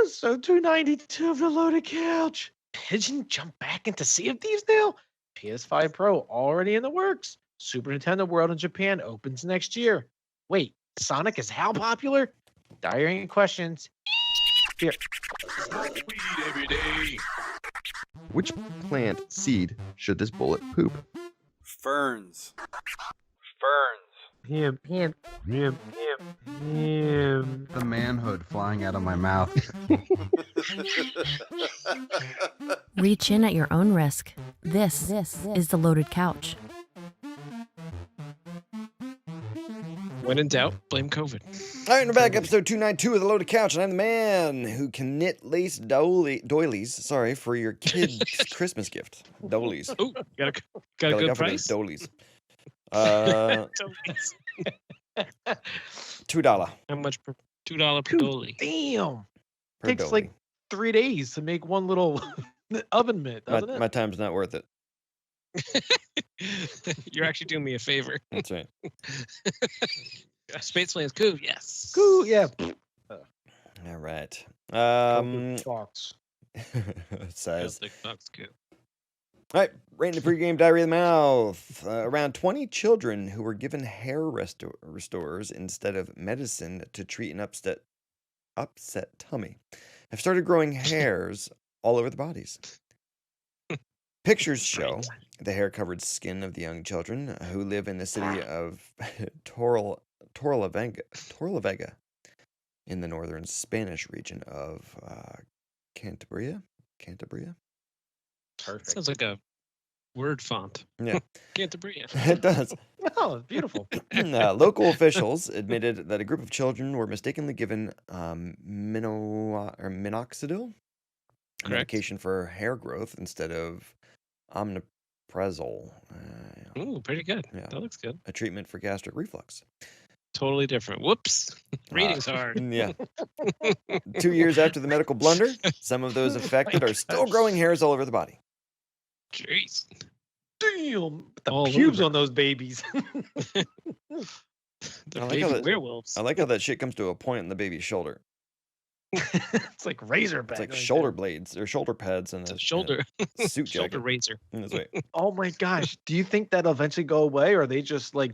Episode 292 of the Loaded Couch. Pigeon jump back into Sea of Thieves now? PS5 Pro already in the works. Super Nintendo World in Japan opens next year. Wait, Sonic is how popular? Diarrhea questions. Here. Weed every day. Which plant seed should this bullet poop? Ferns. Him. The manhood flying out of my mouth. Reach in at your own risk. This is the Loaded Couch. When in doubt, blame COVID. All right, we're back. Episode 292 of the Loaded Couch, and I'm the man who can knit lace doilies, for your kid's Christmas gift. Doilies. Oh, got a good price. Doilies. $2 $2 How much per $2 per dolly? Damn. per Takes dolly. like 3 days to make one little oven mitt, doesn't it? My time's not worth it. You're actually doing me a favor. That's right. Space Lands Coo, yes. Cool, yeah. All right. Talks. It says. Coo. All right, right in the pregame diarrhea of the mouth. Around 20 children who were given hair restorers instead of medicine to treat an upset tummy have started growing hairs all over their bodies. Pictures show the hair-covered skin of the young children who live in the city of Torrelavega in the northern Spanish region of Cantabria. Perfect. Sounds like a word font. Yeah. Cantabria. It does. Oh, it's beautiful. Local officials admitted that a group of children were mistakenly given minoxidil, a medication for hair growth, instead of omeprazole. Ooh, pretty good. Yeah. That looks good. A treatment for gastric reflux. Totally different. Whoops. Reading's hard. Yeah. 2 years after the medical blunder, some of those affected are still growing hairs all over the body. Jeez. Damn. The All pubes over. on those babies. The I like baby how that- werewolves. I like how that shit comes to a point in the baby's shoulder. It's like razor back. It's like right shoulder there. blades or shoulder pads and It's a a shoulder, suit shoulder jacket. razor. That's right. Oh my gosh. Do you think that'll eventually go away, or are they just like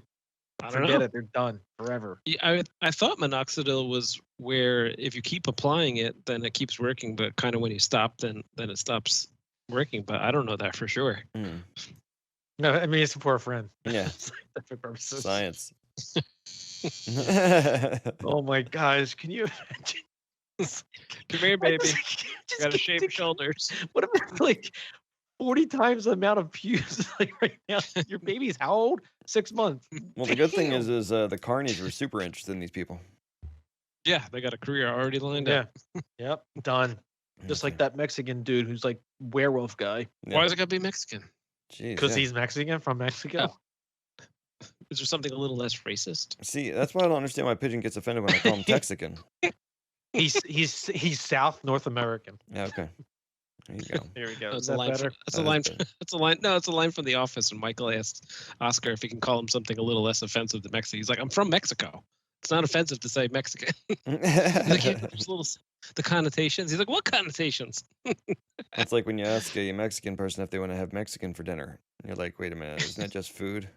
I don't forget know. it? They're done forever. Yeah, I thought minoxidil was where if you keep applying it, then it keeps working, but kind of when you stop, then it stops working. But I don't know that for sure. Mm. No, I mean it's for a friend. Yeah. Scientific purposes. Science. Oh my gosh. Can you imagine? Come here, baby. Just Gotta keep shave your thinking, shoulders. What if it's like 40 times the amount of pubes like right now? Your baby's how old? 6 months. Well, the good thing is the carnies were super interested in these people. Yeah, they got a career already lined Yeah. up. Yep. Done. Just like that Mexican dude who's like werewolf guy. Yeah. Why is it gotta be Mexican? Jeez, Because yeah. he's Mexican from Mexico. Oh. Is there something a little less racist? See, that's why I don't understand why Pigeon gets offended when I call him Texican. He's South North American. Yeah, okay. There you go. There we go. That's Is a that line. better? That's That a is line. better. That's a line. No, it's a line from The Office. And Michael asked Oscar if he can call him something a little less offensive than Mexican. He's like, "I'm from Mexico. It's not offensive to say Mexican." He's like, "Yeah, there's the connotations." He's like, "What connotations?" It's like when you ask a Mexican person if they want to have Mexican for dinner. And you're like, wait a minute, isn't that just food?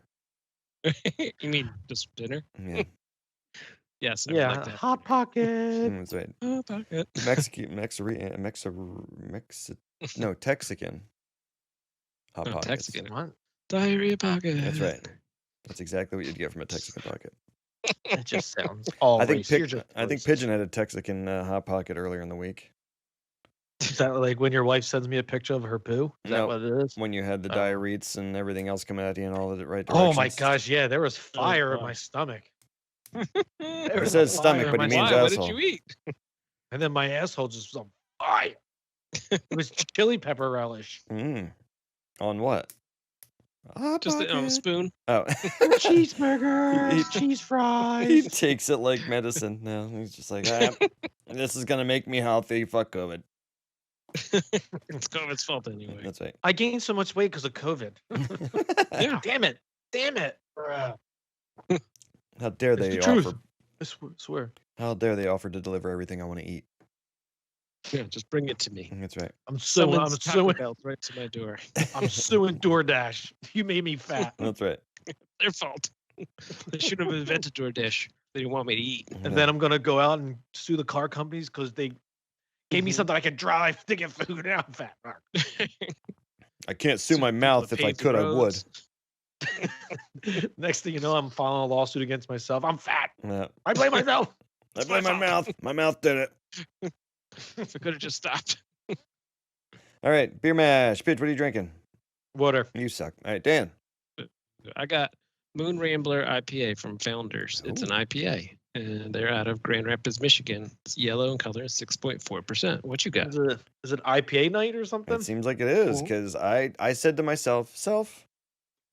You mean just dinner? Yeah, Yes. I would Yeah. like that. Hot pocket. that's right. Oh, pocket. No, Texican. Hot Oh, pockets. Texican. What? Diarrhea pocket. That's right. That's exactly what you'd get from a Texican pocket. That just sounds all I think racist. You're just racist. Pigeon had a Texican hot pocket earlier in the week. Is that like when your wife sends me a picture of her poo? Is No. that what it is? When you had the Oh. diarrheats and everything else coming at you in all the right directions. Oh my gosh, yeah, there was fire in God. my stomach. It says stomach, but he means Why? What asshole. did you eat? And then my asshole just was on fire. It was chili pepper relish. Mm. On what? Hot Just on a pocket. spoon. Oh. Cheeseburgers, cheese He fries. takes it like medicine. No, he's just like, this is gonna make me healthy. Fuck COVID. It's COVID's fault anyway. That's right. I gained so much weight because of COVID. Yeah. Damn it. Bruh. How dare It's they the truth. offer? I swear. How dare they offer to deliver everything I want to eat? Yeah, just bring it to me. That's right. I'm suing. I'm Someone's Taco suing. Bell right to my door. I'm suing DoorDash. You made me fat. That's right. Their fault. They should have invented DoorDash. They didn't want me to eat. And then I'm gonna go out and sue the car companies because they gave me something I could drive to get food. Now I'm fat. I can't sue my mouth. If I could, I would. Next thing you know, I'm filing a lawsuit against myself. I'm fat. Yeah. I blame myself. I blame my mouth. My mouth did it. If I could have just stopped. All right, beer mash. Pitch, what are you drinking? Water. You suck. All right, Dan. I got Moon Rambler IPA from Founders. It's an IPA, and they're out of Grand Rapids, Michigan. It's yellow in color, 6.4%. What you got? Is it IPA night or something? It seems like it is because I said to myself,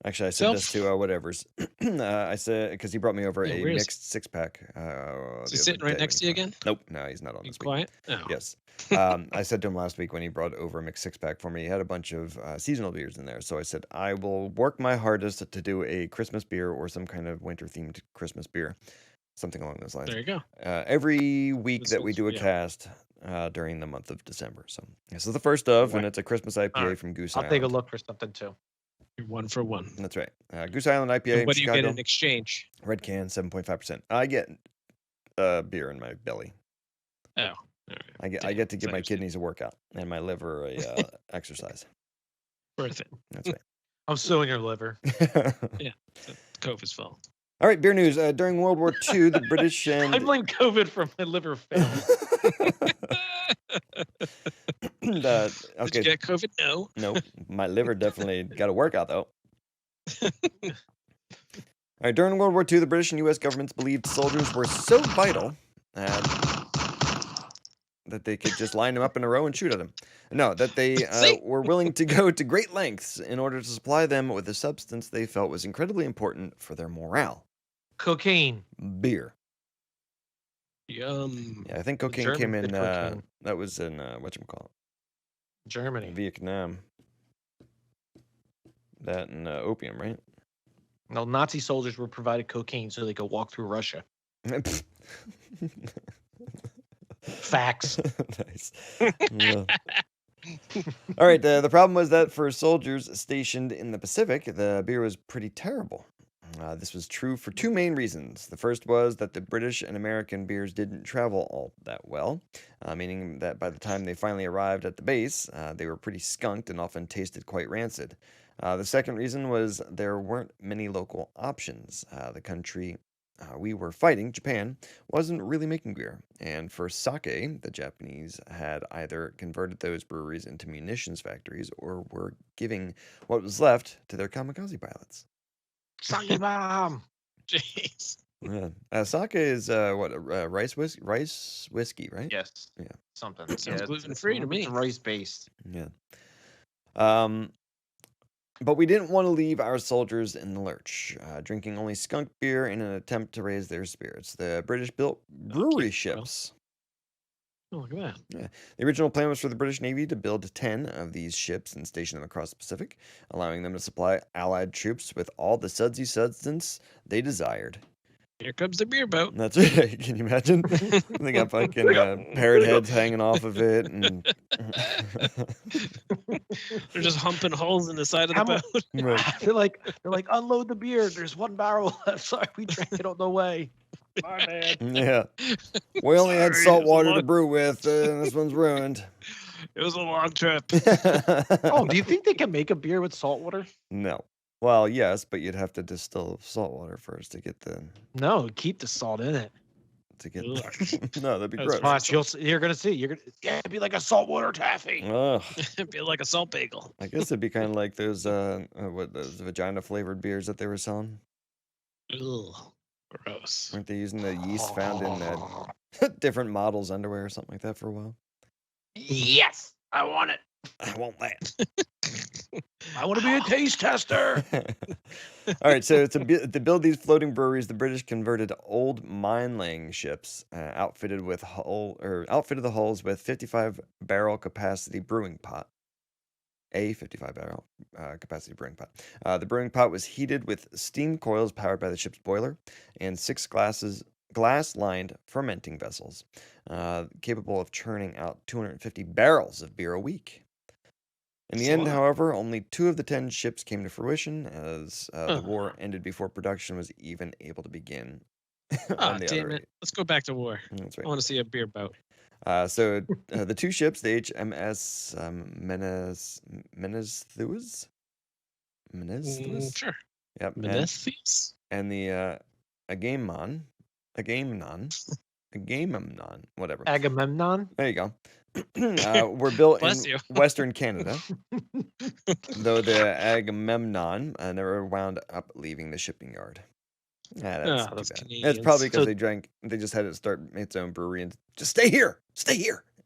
Actually, I said this to whatever's. I said because he brought me over a mixed 6-pack. Is he sitting right next to you again? Nope, no, he's not on this week. Quiet? Oh. Yes. I said to him last week when he brought over a mixed 6-pack for me, he had a bunch of seasonal beers in there. So I said, I will work my hardest to do a Christmas beer or some kind of winter-themed Christmas beer. Something along those lines. There you go. Every week that we do a cast during the month of December. So this is the first of, and it's a Christmas IPA from Goose Island. I'll take a look for something too. You're 1 for 1. That's right. Goose Island IPA. And what do you Chicago. get in exchange? Red can, 7.5%. I get beer in my belly. Oh. All right. I get to give my kidneys a workout and my liver a exercise. Worth it. That's right. I'm suing your liver. Yeah. COVID's fault. All right, beer news. During World War II, the British and I blame COVID for my liver failing. okay. Did you get COVID? No. Nope. My liver definitely got a workout though. All right, during World War II, the British and U.S. governments believed soldiers were so vital that they could just line them up in a row and shoot at them. No, that they were willing to go to great lengths in order to supply them with a substance they felt was incredibly important for their morale. Cocaine. Beer. Yum. Yeah, I think cocaine Germans came in. did cocaine. That was in whatchamacallit? Germany. Vietnam. That and opium, right? No, Nazi soldiers were provided cocaine so they could walk through Russia. Facts. Nice. Yeah. All right. The problem was that for soldiers stationed in the Pacific, the beer was pretty terrible. This was true for two main reasons. The first was that the British and American beers didn't travel all that well, meaning that by the time they finally arrived at the base, they were pretty skunked and often tasted quite rancid. The second reason was there weren't many local options. The country we were fighting, Japan, wasn't really making beer. And for sake, the Japanese had either converted those breweries into munitions factories or were giving what was left to their kamikaze pilots. Sake bomb. Jeez. Yeah. Sake is rice whiskey, right? Yes. Yeah. Something. Sounds gluten-free to me. It's rice based. Yeah. But we didn't want to leave our soldiers in the lurch, drinking only skunk beer in an attempt to raise their spirits. The British built brewery ships. Oh, look at that. Yeah. The original plan was for the British Navy to build 10 of these ships and station them across the Pacific, allowing them to supply Allied troops with all the sudsy substance they desired. Here comes the beer boat. That's right. Can you imagine? They got fucking parrot heads hanging off of it, and They're just humping holes in the side of the boat. Right. They're like unload the beer. There's one barrel left. Sorry, we drank it on the way. My bad. Yeah. We only had Sorry, salt it was a water to long- brew with, and this one's ruined. It was a long trip. Oh, do you think they can make a beer with salt water? No. Well, yes, but you'd have to distill salt water first to get the No, keep the salt in it. No, that'd be That's gross. fine. Watch, you're gonna see. It'd be like a saltwater taffy. Ugh. It'd be like a salt bagel. I guess it'd be kind of like those those vagina flavored beers that they were selling. Ugh, gross. Weren't they using the yeast found in that different models underwear or something like that for a while? Yes, I want it. I want that. I want to be a taste tester. All right, so to build these floating breweries, the British converted old mine-laying ships, outfitted the hulls with 55-barrel capacity brewing pot. A 55-barrel capacity brewing pot. The brewing pot was heated with steam coils powered by the ship's boiler, and 6 glass-lined fermenting vessels, capable of churning out 250 barrels of beer a week. In the end, however, only 2 of the 10 ships came to fruition, as the war ended before production was even able to begin. Ah, on the damn other it. Let's go back to war. That's I right. want to see a beer boat. So the 2 ships, the HMS Menesthues? Sure. Yep. Menesthues? And the Agamemnon, whatever. Agamemnon. There you go. Were built Bless in you. Western Canada, though the Agamemnon never wound up leaving the shipping yard. That's Ah, too those bad. That's Canadians. probably because So- they just had it start its own brewery and just stay here.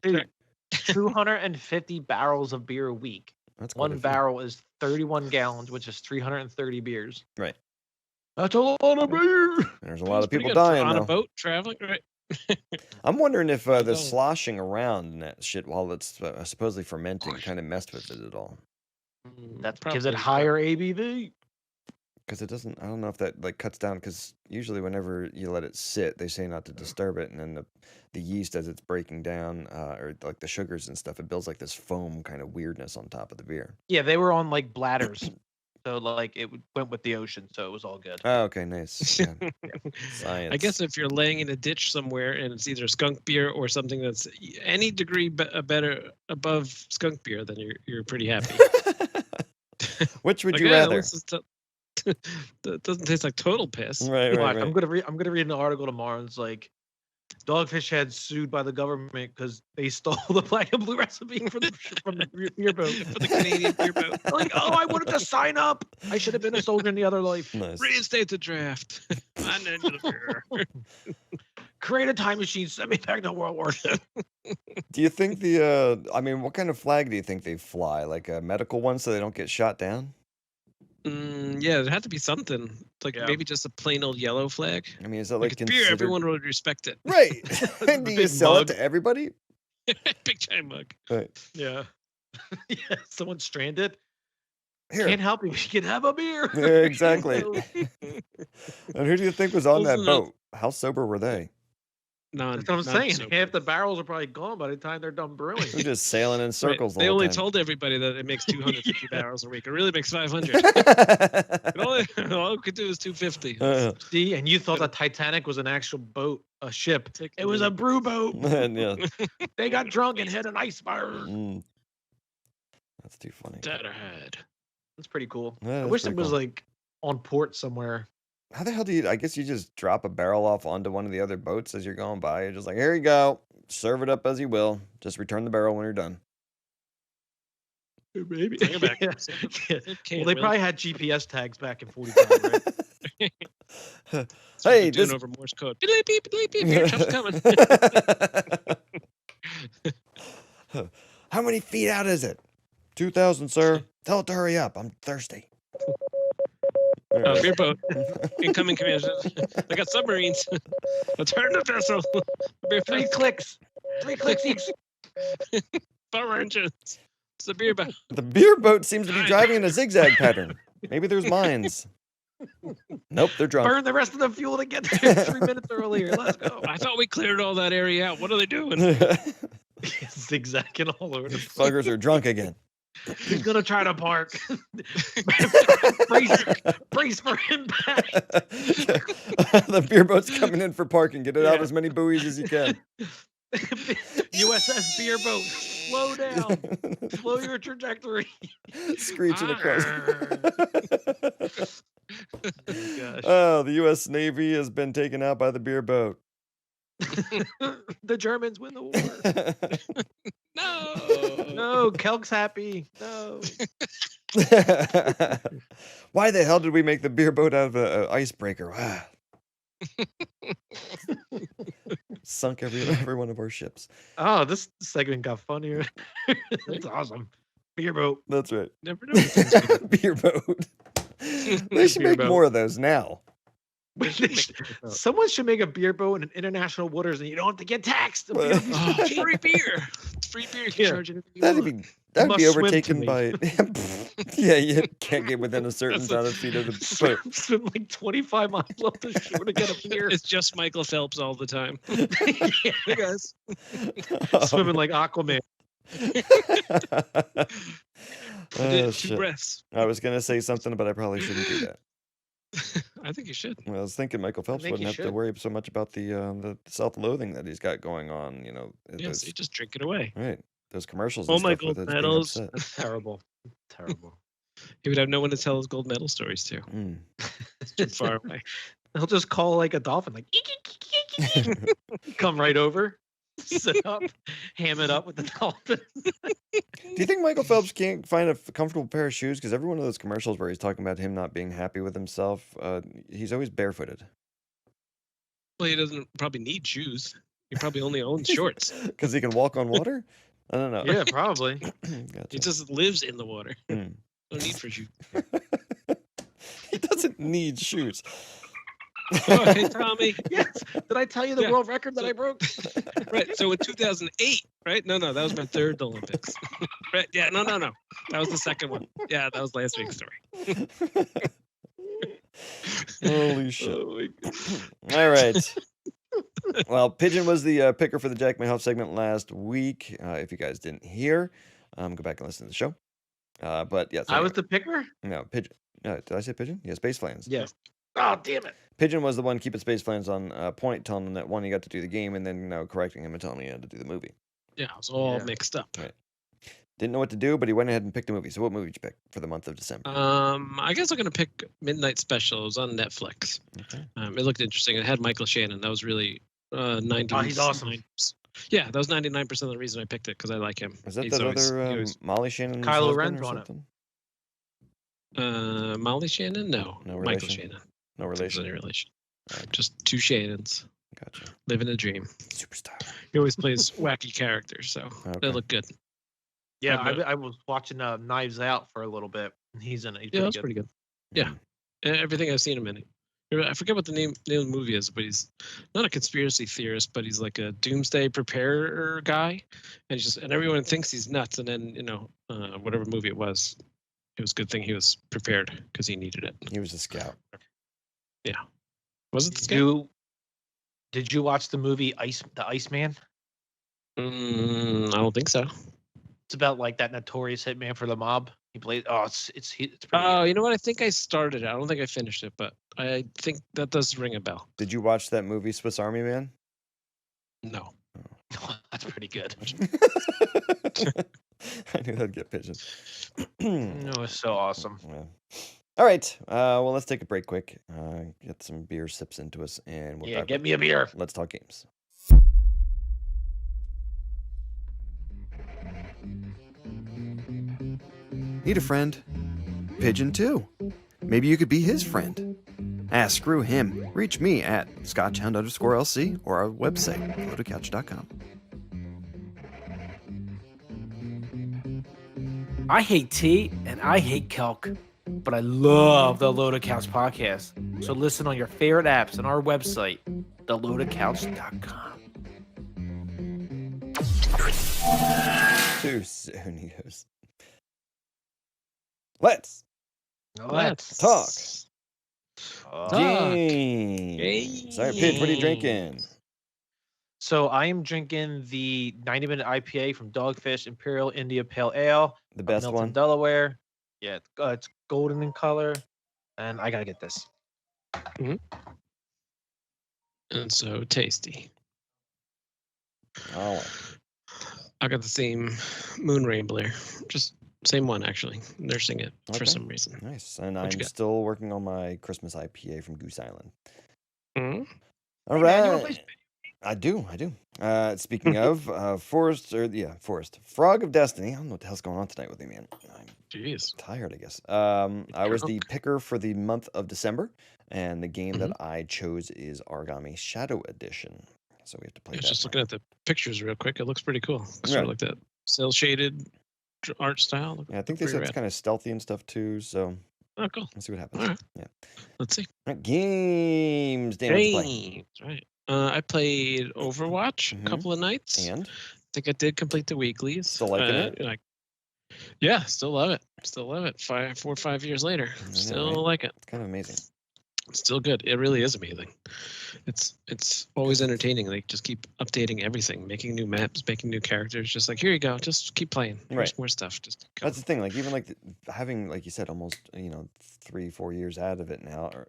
Dude, 250 barrels of beer a week. That's quite a One few. barrel is 31 gallons, which is 330 beers. Right. That's a lot of beer. And there's a lot of Pretty people good for dying on though. a boat traveling, right? I'm wondering if the don't. sloshing around and that shit while it's supposedly fermenting kind of messed with it at all. That gives it Probably, higher ABV. Because it doesn't, I don't know if that like cuts down. Because usually whenever you let it sit, they say not to disturb it, and then the yeast as it's breaking down, or like the sugars and stuff, it builds like this foam kind of weirdness on top of the beer. Yeah, they were on like bladders. So like it went with the ocean, so it was all good. Oh, okay, nice. Yeah. Science. I guess if you're laying in a ditch somewhere and it's either skunk beer or something that's any degree better above skunk beer, then you're pretty happy. Which would Like, you yeah, rather? this is that doesn't taste like total piss. Right, Watch, right, I'm right. gonna read an article tomorrow. And it's like Dogfish had sued by the government because they stole the black and blue recipe from the beer boat. For the Canadian beer boat. Like, oh, I wanted to sign up. I should have been a soldier in the other life. Nice. Reinstate the draft. I'm into the beer. Create a time machine. Send me back to World War II. Do you think I mean, what kind of flag do you think they fly? Like a medical one so they don't get shot down? Yeah, there had to be something. Like Yeah. maybe just a plain old yellow flag. I mean, is that Like like it's beer, considered... everyone would respect it. Right. Do you Big sell mug. it to everybody? Big giant mug. Right. Yeah. Yeah. Someone stranded. Here. Can't help you. You can have a beer. Yeah, exactly. And who do you think was on that Listen up. boat? How sober were they? That's what I'm saying. Half the barrels are probably gone by the time they're done brewing. They're just sailing in circles the They whole only time. told everybody that it makes 250 barrels a week. It really makes 500. All it could do is 250. See, and you thought the Titanic was an actual boat, a ship. It was a brew boat. Yeah. They got drunk and hit an iceberg. Mm. That's too funny. That ahead. That's pretty cool. Yeah, I that's wish it pretty was cool. like on port somewhere. How the hell do you? I guess you just drop a barrel off onto one of the other boats as you're going by. You're just like, here you go. Serve it up as you will. Just return the barrel when you're done. Maybe. Bring it back. Yeah. Save Well, can, they Will. probably had GPS tags back in 45, right? That's what Hey, they're doing this. over Morse code. Beep, beep, beep, beep. Your truck's coming. How many feet out is it? 2,000, sir. Tell it to hurry up. I'm thirsty. Beer boat. Incoming command. I got submarines. Return the vessel. Beer 3 boat. clicks. 3 clicks each. Power engines. It's the beer boat. The beer boat seems to be driving in a zigzag pattern. Maybe there's mines. Nope, they're drunk. Burn the rest of the fuel to get there 3 minutes earlier. Let's go. I thought we cleared all that area out. What are they doing? Zigzagging all over the place. Fuckers are drunk again. He's gonna try to park. brace for impact. The beer boat's coming in for parking. Get it out as many buoys as you can. USS Beer Boat, slow down. Slow your trajectory. Screeching across. Gosh. Oh, the U.S. Navy has been taken out by the beer boat. The Germans win the war. No. No, Kelk's happy. No. Why the hell did we make the beer boat out of an icebreaker? Ah. Sunk every one of our ships. Oh, this segment got funnier. That's awesome. Beer boat. That's right. Never know. what things we do. Beer boat. They should Beer make boat. more of those now. They should make it a boat. Someone should make a beer boat in international waters, and you don't have to get taxed. Oh, free beer. It's free beer. You can Yeah. charge anything you want. I'd must be swim to overtaken me. by. Yeah, you can't get within a certain amount of feet of the boat. Swim like 25 miles up the shore to get a beer. It's just Michael Phelps all the time. Yeah. Hey guys. Swimming like Aquaman. I did Oh, 2 shit. breaths. I was gonna say something, but I probably shouldn't do that. I think you should. Well, I was thinking Michael Phelps think wouldn't you have to should. worry so much about the self-loathing that he's got going on. You know, Yes, those, you just drink it away. right? Those commercials. All and my stuff gold with it being medals. upset. That's terrible. Terrible. He would have no one to tell his gold medal stories to. Mm. It's too far away. He'll just call like a dolphin, like come right over, sit up, ham it up with the dolphin. Do you think Michael Phelps can't find a comfortable pair of shoes? Because every one of those commercials where he's talking about him not being happy with himself, he's always barefooted. Well, he doesn't probably need shoes. He probably only owns shorts. Because he can walk on water? I don't know. Yeah, probably. Gotcha. He just lives in the water. Mm. No need for shoes. He doesn't need shoes. Oh, hey, Tommy. Yes. Did I tell you the Yeah. world record that I broke? Right. So in 2008, right? No, that was my 3rd Olympics. Right. Yeah. No. That was the 2nd one. Yeah, that was last week's story. Holy shit. Oh, my God. All right. Well, Pigeon was the picker for the Jack My Health segment last week. If you guys didn't hear, go back and listen to the show. But yes, I was the picker? no Pigeon. Did I say Pigeon? Yeah, Space Flans. Yes. Oh, damn it. Pigeon was the one keeping Space Flans on point, telling him that one, he got to do the game, and then correcting him and telling him he had to do the movie. Yeah, it was all Yeah. mixed up. Right. Didn't know what to do, but he went ahead and picked a movie. So what movie did you pick for the month of December? I guess I'm gonna pick Midnight Special. It was on Netflix. Okay. It looked interesting. It had Michael Shannon. That was really 90. Oh, he's awesome. Yeah, that was 99% of the reason I picked it because I like him. Was that He's that always- other he always- Molly Shannon? Kylo Ren's on it. Molly Shannon? No, No Michael relation? No There's relation. any relation. Okay. Just 2 Shannons Gotcha. living a dream. Superstar. He always plays wacky characters, so Okay. they look good. Yeah, I'm I was watching Knives Out for a little bit. And he's in it. He's Yeah, that's pretty good. pretty good. Yeah. Everything I've seen him in. I forget what the name of the movie is, but he's not a conspiracy theorist, but he's like a doomsday preparer guy, and everyone thinks he's nuts. And then whatever movie it was a good thing he was prepared because he needed it. He was a scout. Was it the scale? Did you watch the movie The Iceman? I don't think so. It's about like that notorious hitman for the mob. He played. Oh, it's pretty Oh, good. you know what? I think I started it. I don't think I finished it, but I think that does ring a bell. Did you watch that movie Swiss Army Man? No. That's pretty good. I knew that'd get Pigeon. It was so awesome. Yeah. All right. Well, let's take a break quick. Get some beer sips into us, and we'll Yeah, get me a beer. Let's talk games. Need a friend? Pigeon too. Maybe you could be his friend. Screw him. Reach me at scotchhound_LC or our website, loadedcouch.com. I hate tea and I hate kelk, but I love the Loaded Couch podcast. So listen on your favorite apps and our website, theloadedcouch.com. Too soon, he goes. Let's talk. Games. Sorry, Pidge, what are you drinking? So I am drinking the 90-minute IPA from Dogfish Imperial India Pale Ale. The of best Milton, one? Delaware. Yeah, it's golden in color, and I gotta get this. And so tasty. Oh, I got the same Moon Rambler, just same one actually. Nursing it Okay. for some reason. nice. And What I'm you got? still working on my Christmas IPA from Goose Island. Mhm. All Hey, man, you wanna right. play I do. Speaking of Forest, Frog of Destiny. I don't know what the hell's going on tonight with me, man. I'm Jeez. tired, I guess. I was the picker for the month of December, and the game that I chose is Origami Shadow Edition. So we have to play I was that. just looking at the pictures real quick. It looks pretty cool. Sort Yeah. of like that cell shaded art style. Yeah, I think they pretty said it's rad. kind of stealthy and stuff too. So Oh, cool. let's see what happens. Alright. Yeah. Let's see. All right, games. Dan, what'd you play? Games, right. I played Overwatch Mhm. a couple of nights. And I think I did complete the weeklies. Still liking it? Yeah, still love it. Still love it. 4 or 5 years later, I know, still right? like it. It's kind of amazing. Still good. It really is amazing. It's always entertaining. They just keep updating everything, making new maps, making new characters. Just like, here you go, just keep playing. Here's Right. more stuff. Just keep That's going. the thing. Like even like having, like you said, almost 3-4 years out of it now, or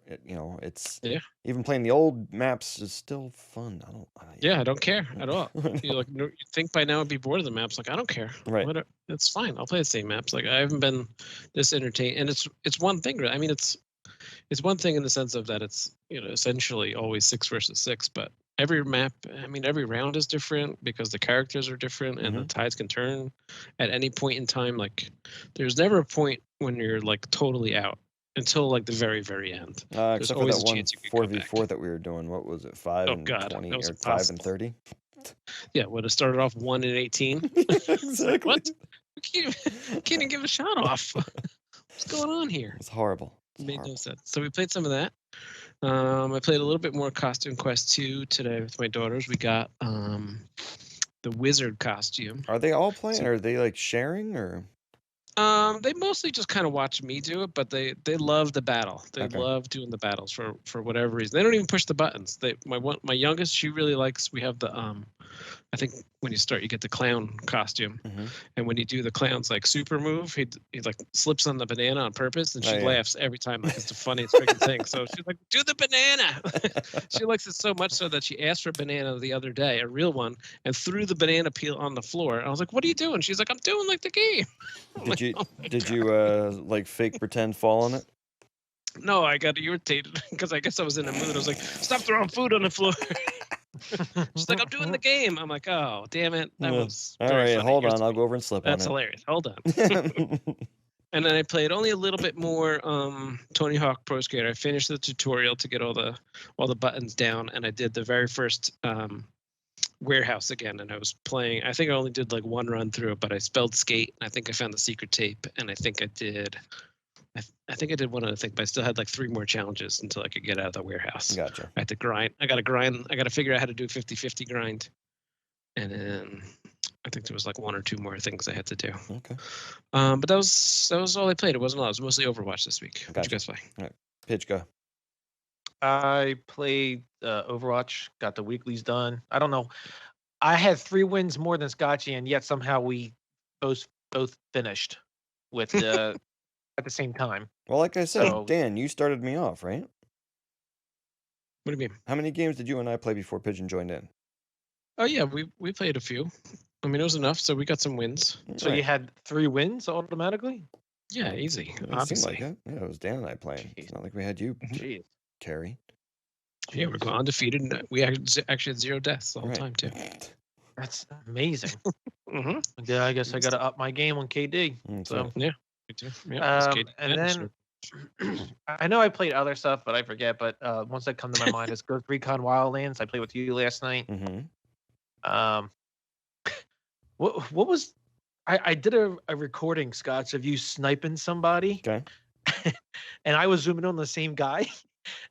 it's Yeah. even playing the old maps is still fun. I don't. Yeah, I don't care at all. I know. You like you think by now I'd be bored of the maps. Like I don't care. Right. It's fine. I'll play the same maps. Like I haven't been this entertained, and it's one thing. I mean, it's one thing in the sense of that it's essentially always 6 versus 6, but every map, I mean, every round is different because the characters are different and the tides can turn at any point in time. Like there's never a point when you're like totally out until like the very, very end. There's Except for always that a one chance you could come 4v4 back. that we were doing. What was it? 5 Oh, and God, 20 that was or 5 and impossible. 30? Yeah, would have started off 1 and 18. Exactly. What? We can't even give a shot off. What's going on here? It's horrible. It's Made horrible. no sense. So we played some of that. I played a little bit more Costume Quest 2 today with my daughters. We got the wizard costume. Are they all playing? Are they like sharing or? They mostly just kind of watch me do it, but they love the battle. They Okay. love doing the battles for whatever reason. They don't even push the buttons. My youngest, she really likes. We have the I think when you start, you get the clown costume, and when you do the clown's like super move, he like slips on the banana on purpose, and she Oh, yeah. laughs every time. Like it's the funniest freaking thing. So she's like, "Do the banana!" She likes it so much so that she asked for a banana the other day, a real one, and threw the banana peel on the floor. I was like, "What are you doing?" She's like, "I'm doing like the game." I'm Did like, you "Oh my did God." you like fake pretend fall on it? No, I got irritated because I guess I was in a mood. I was like, "Stop throwing food on the floor." She's like, "I'm doing the game." I'm like, "Oh, damn it!" That Yeah. was All very right, funny. hold Here's on. the I'll game. go over and slip That's on hilarious. Hold on. it. And then I played only a little bit more Tony Hawk Pro Skater. I finished the tutorial to get all the buttons down, and I did the very first warehouse again. And I was playing. I think I only did like one run through it, but I spelled skate. And I think I found the secret tape, and I think I did. I think I did one other thing, but I still had like 3 more challenges until I could get out of the warehouse. Gotcha. I had to grind. I got to grind. I got to figure out how to do 50-50 grind. And then I think there was like 1 or 2 more things I had to do. Okay. But that was all I played. It wasn't a lot. It was mostly Overwatch this week. What'd you guys play? All right. Pitch go. I played Overwatch, got the weeklies done. I don't know. I had 3 wins more than Scotchy, and yet somehow we both finished with at the same time. Well, like I said, So- Dan, you started me off, right? What do you mean? How many games did you and I play before Pigeon joined in? Oh yeah, we played a few. I mean, it was enough, so we got some wins. So you had 3 wins automatically? Yeah, easy. It seemed Obviously. like it. Yeah, it was Dan and I playing. It's not like we had you, Jeez. Carrie. Yeah, we're going undefeated. And we actually had 0 deaths the whole Right. time too. That's amazing. Mm-hmm. Yeah, I guess I got to up my game on KD. So, Yeah, me too. Yeah, and then I know I played other stuff, but I forget. But ones that come to my mind is Ghost Recon Wildlands. I played with you last night. What was I did a recording, Scotch, of you sniping somebody. Okay. And I was zooming on the same guy,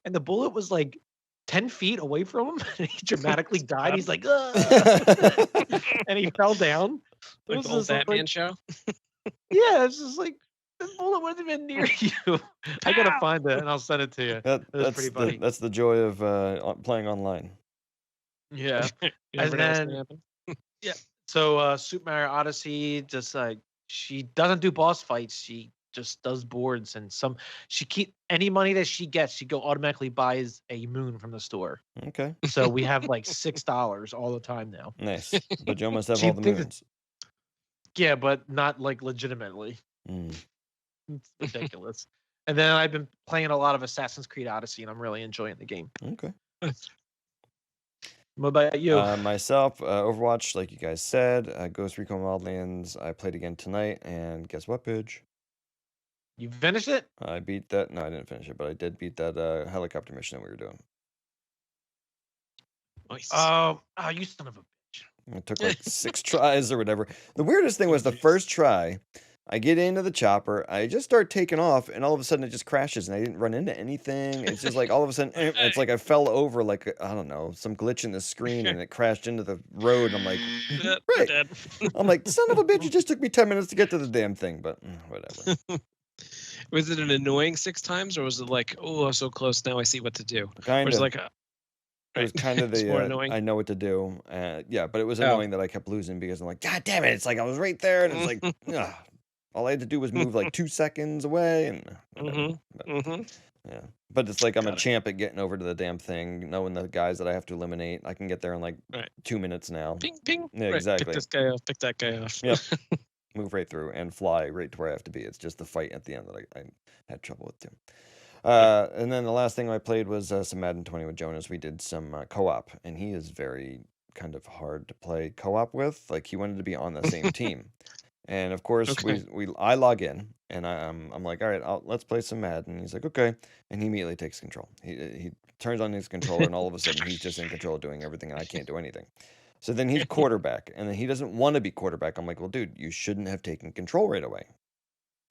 and the bullet was like 10 feet away from him, and he dramatically died. He's like, "Ugh," and he fell down. It Like was the old just like- Batman show. yeah, it's just like the bullet would have been near you. I gotta find it, and I'll send it to you. That's pretty funny. that's the joy of playing online. Yeah. You And never know what's gonna then- happen. So Super Mario Odyssey, just like she doesn't do boss fights. She just does boards, and she keep any money that she gets, she go automatically buys a moon from the store. Okay. So we have like $6 all the time now. Nice. But you almost have She all the thinks moons. Yeah, but not like legitimately. Mm. It's ridiculous. And then I've been playing a lot of Assassin's Creed Odyssey, and I'm really enjoying the game. Okay. What about you? Myself, Overwatch, like you guys said, Ghost Recon Wildlands. I played again tonight, and guess what, Pidge? You finished it? I beat that. No, I didn't finish it, but I did beat that helicopter mission that we were doing. Nice. You son of a bitch. It took like 6 tries or whatever. The weirdest thing was the first try. I get into the chopper, I just start taking off, and all of a sudden it just crashes, and I didn't run into anything. It's just like all of a sudden, it's like I fell over, like, I don't know, some glitch in the screen, and it crashed into the road. I'm like, We're right. dead. I'm like, son of a bitch, it just took me 10 minutes to get to the damn thing, but whatever. Was it an annoying 6 times, or was it like, oh, I'm so close, now I see what to do? Or Kind was it of. like, It was kind of it's more the annoying. I know what to do. Yeah, but it was Oh. annoying that I kept losing because I'm like, God damn it! It's like I was right there, and it's like, ugh. All I had to do was move like 2 seconds away, and whatever. But, yeah, but it's like I'm a Got it. champ at getting over to the damn thing, knowing the guys that I have to eliminate. I can get there in like Right. 2 minutes now. Ping, ping. Yeah, Right, exactly. Pick this guy off. Pick that guy off. Yep. Move right through and fly right to where I have to be. It's just the fight at the end that I had trouble with too. And then the last thing I played was some Madden 20 with Jonas. We did some co-op, and he is very kind of hard to play co-op with. Like he wanted to be on the same team, and of course Okay. I log in, and I'm like, all right, let's play some Madden. He's like, okay, and he immediately takes control. He turns on his controller, and all of a sudden he's just in control doing everything, and I can't do anything. So then he's quarterback, and then he doesn't want to be quarterback. I'm like, well, dude, you shouldn't have taken control right away.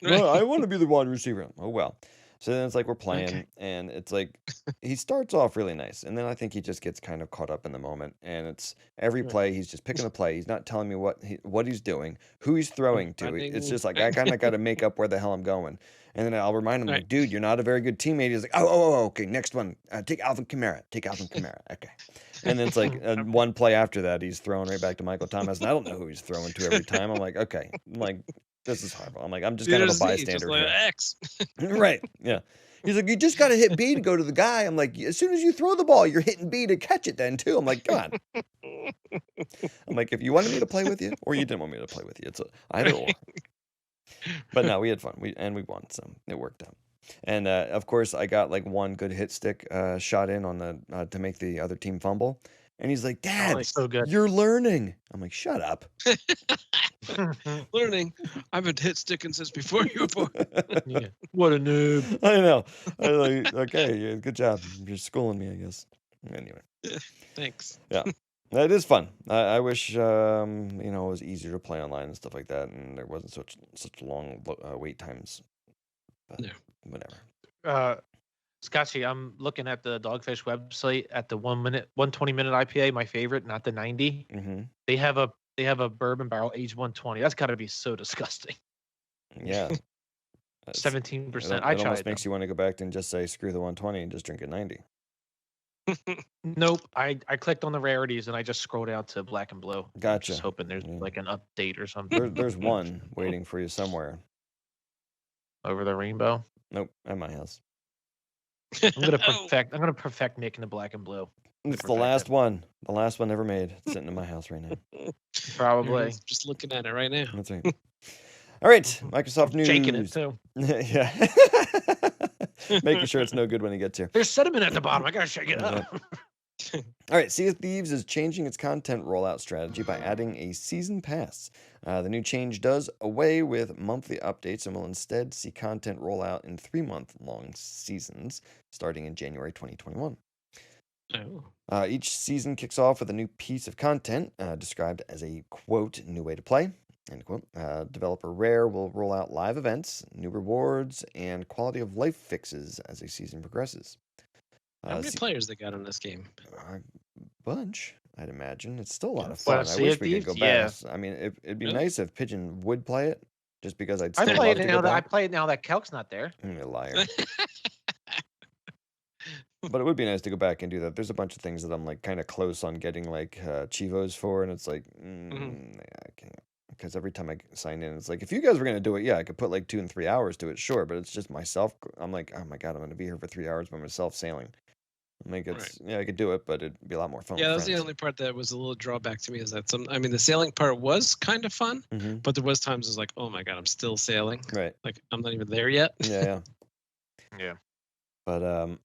Well, I want to be the wide receiver. Oh well. So then it's like we're playing, and it's like he starts off really nice, and then I think he just gets kind of caught up in the moment, and it's every play he's just picking a play. He's not telling me what he's doing, who he's throwing to. It's just like I kind of got to make up where the hell I'm going, and then I'll remind him like, dude, you're not a very good teammate. He's like, oh, okay, next one, take Alvin Kamara, okay. And then it's like one play after that, he's throwing right back to Michael Thomas, and I don't know who he's throwing to every time. I'm like, okay, I'm like. This is horrible. I'm like, I'm just kind of a bystander like here. X. Right. Yeah. He's like, you just got to hit B to go to the guy. I'm like, as soon as you throw the ball, you're hitting B to catch it then too. I'm like, come on. I'm like, if you wanted me to play with you or you didn't want me to play with you, it's either or. But no, we had fun. We won, so it worked out. And of course, I got like one good hit stick shot in on the to make the other team fumble. And he's like, Dad, so good. you're learning. I'm like, shut up. Learning. I've been hit sticking since before you were born. Yeah. What a noob. I know. I was like, okay, yeah, good job. You're schooling me, I guess. Anyway. Thanks. Yeah. It is fun. I wish it was easier to play online and stuff like that, and there wasn't such long wait times. But Yeah. whatever. Scotchy, I'm looking at the Dogfish website at the 120 minute IPA, my favorite, not the 90. Mm-hmm. They have a bourbon barrel aged 120. That's got to be so disgusting. Yeah. 17%. It I tried almost it. makes you want to go back and just say screw the 120 and just drink it 90. Nope. I clicked on the rarities and I just scrolled down to black and blue. Gotcha. Just hoping there's Yeah. like an update or something. There's one waiting for you somewhere. Over the rainbow. Nope, at my house. I'm gonna perfect making the black and blue. It's the Perfect last it. one. The last one ever made. It's sitting in my house right now. Probably. Just looking at it right now. That's right. All right, Microsoft News. Shaking it too. Yeah. Making sure it's no good when it gets here. There's sediment at the bottom. I gotta shake it up. All right, Sea of Thieves is changing its content rollout strategy by adding a season pass. The new change does away with monthly updates and will instead see content roll out in 3-month-long seasons starting in January 2021. Oh. Each season kicks off with a new piece of content described as a, quote, new way to play, end quote. Developer Rare will roll out live events, new rewards, and quality of life fixes as a season progresses. How many players they got on this game? A bunch, I'd imagine. It's still a lot of Well, fun. I Sea wish of we could go Thieves? back. Yeah. I mean, it'd be Really? nice if Pigeon would play it, just because I'd I still play love it to now go that I back. play it now that Kelk's not there. I'm a liar. But it would be nice to go back and do that. There's a bunch of things that I'm like kind of close on getting like Chivos for, and it's like, I can't. Because every time I sign in, it's like, if you guys were going to do it, yeah, I could put like 2 and 3 hours to it, sure. But it's just myself. I'm like, oh my God, I'm going to be here for 3 hours by myself sailing. I'm like, yeah, I could do it, but it'd be a lot more fun. Yeah, with that's the friends. only part that was a little drawback to me is that the sailing part was kind of fun, but there was times it's like, oh my God, I'm still sailing. Right. Like I'm not even there yet. Yeah. Yeah. But all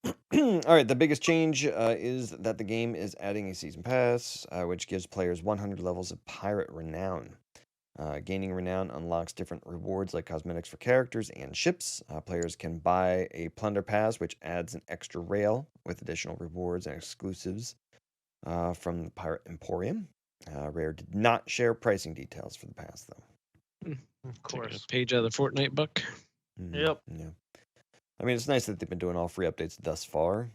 right, the biggest change is that the game is adding a season pass, which gives players 100 levels of pirate renown. Gaining renown unlocks different rewards like cosmetics for characters and ships. Players can buy a plunder pass, which adds an extra rail with additional rewards and exclusives from the Pirate Emporium. Rare did not share pricing details for the pass, though. Of Taking course. a page out of the Fortnite book. Yep. Yeah. I mean, it's nice that they've been doing all free updates thus far.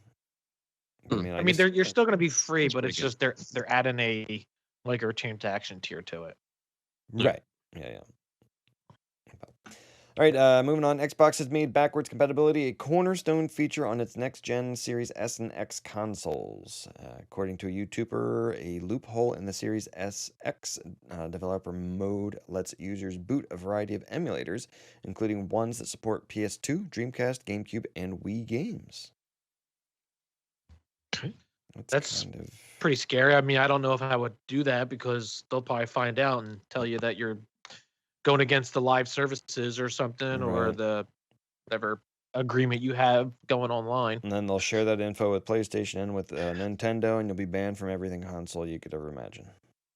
I Mm. mean, I mean, you're still going to be free, That's but pretty it's good. just they're adding a like a return to action tier to it. right. Yeah. All right, moving on. Xbox has made backwards compatibility a cornerstone feature on its next-gen Series S and X consoles. According to a YouTuber, a loophole in the Series SX developer mode lets users boot a variety of emulators, including ones that support PS2, Dreamcast, GameCube, and Wii games. Okay. That's kind of... pretty scary. I mean, I don't know if I would do that because they'll probably find out and tell you that you're going against the live services or something, or Right. the whatever agreement you have going online. And then they'll share that info with PlayStation and with Nintendo, and you'll be banned from every console you could ever imagine.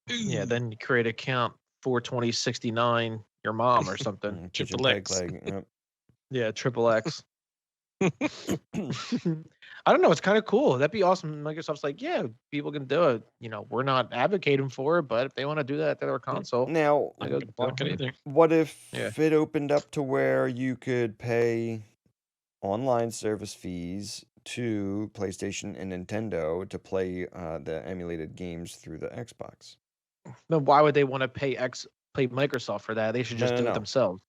Yeah, then you create an account 42069 your mom or something. Pigeon Triple peg X. leg, yep. Yeah, triple X. I don't know. It's kind of cool. That'd be awesome. Microsoft's like, yeah, people can do it. You know, we're not advocating for it, but if they want to do that to their console, Now, Not go gonna block it either. what if Yeah. it opened up to where you could pay online service fees to PlayStation and Nintendo to play the emulated games through the Xbox? then why would they want to pay Microsoft for that? They should just do No. it themselves.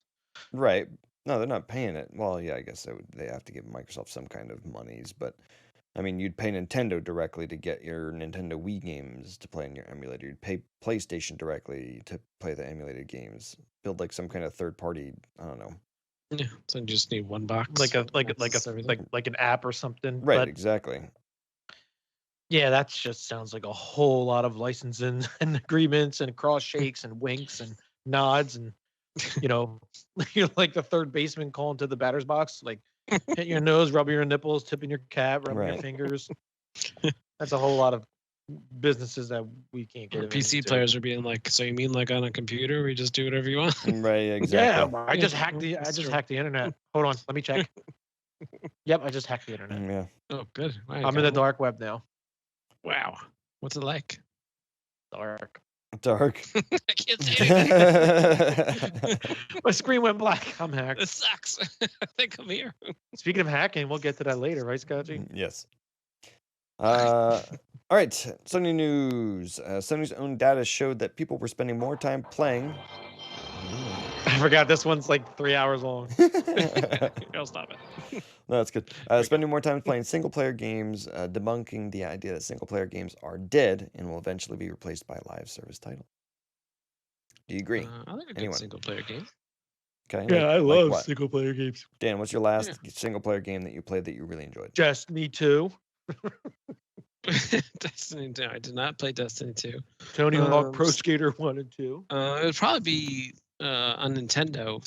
Right. No, they're not paying it. Well, yeah, I guess they have to give Microsoft some kind of monies, but I mean, you'd pay Nintendo directly to get your Nintendo Wii games to play in your emulator. You'd pay PlayStation directly to play the emulated games. Build like some kind of third party, I don't know. Yeah, so you just need one box. Like That's everything. an app or something. Right, But exactly. yeah, that just sounds like a whole lot of licensing and agreements and cross shakes and winks and nods and you're like the third baseman calling to the batter's box, like hitting your nose, rubbing your nipples, tipping your cat, rubbing your Right. fingers. That's a whole lot of businesses that we can't Or get PC into. players are being like, so you mean like on a computer, we just do whatever you want? Right, Yeah, exactly. I just Yeah, hacked the that's true. internet. Hold on, let me check. Yep, I just hacked the internet. Yeah. Oh, good. Wow, you I'm in got the one. dark web now. Wow. What's it like? Dark. Dark. I can't see anything. My screen went black. I'm hacked. This sucks. I think I'm here. Speaking of hacking, we'll get to that later, right, Scotchy? Yes. All right. Sony news. Sony's own data showed that people were spending more time playing. I forgot this one's like 3 hours long. I'll stop it. No, that's good. Spending more time playing single-player games, debunking the idea that single-player games are dead and will eventually be replaced by a live service title. Do you agree? I like a good Anyone? single player game. Okay. Yeah, I like love what? single player games. Dan, what's your last single-player game that you played that you really enjoyed? Destiny 2. Destiny 2. I did not play Destiny 2. Tony Hawk Pro Skater 1 and 2. It would probably be on Nintendo.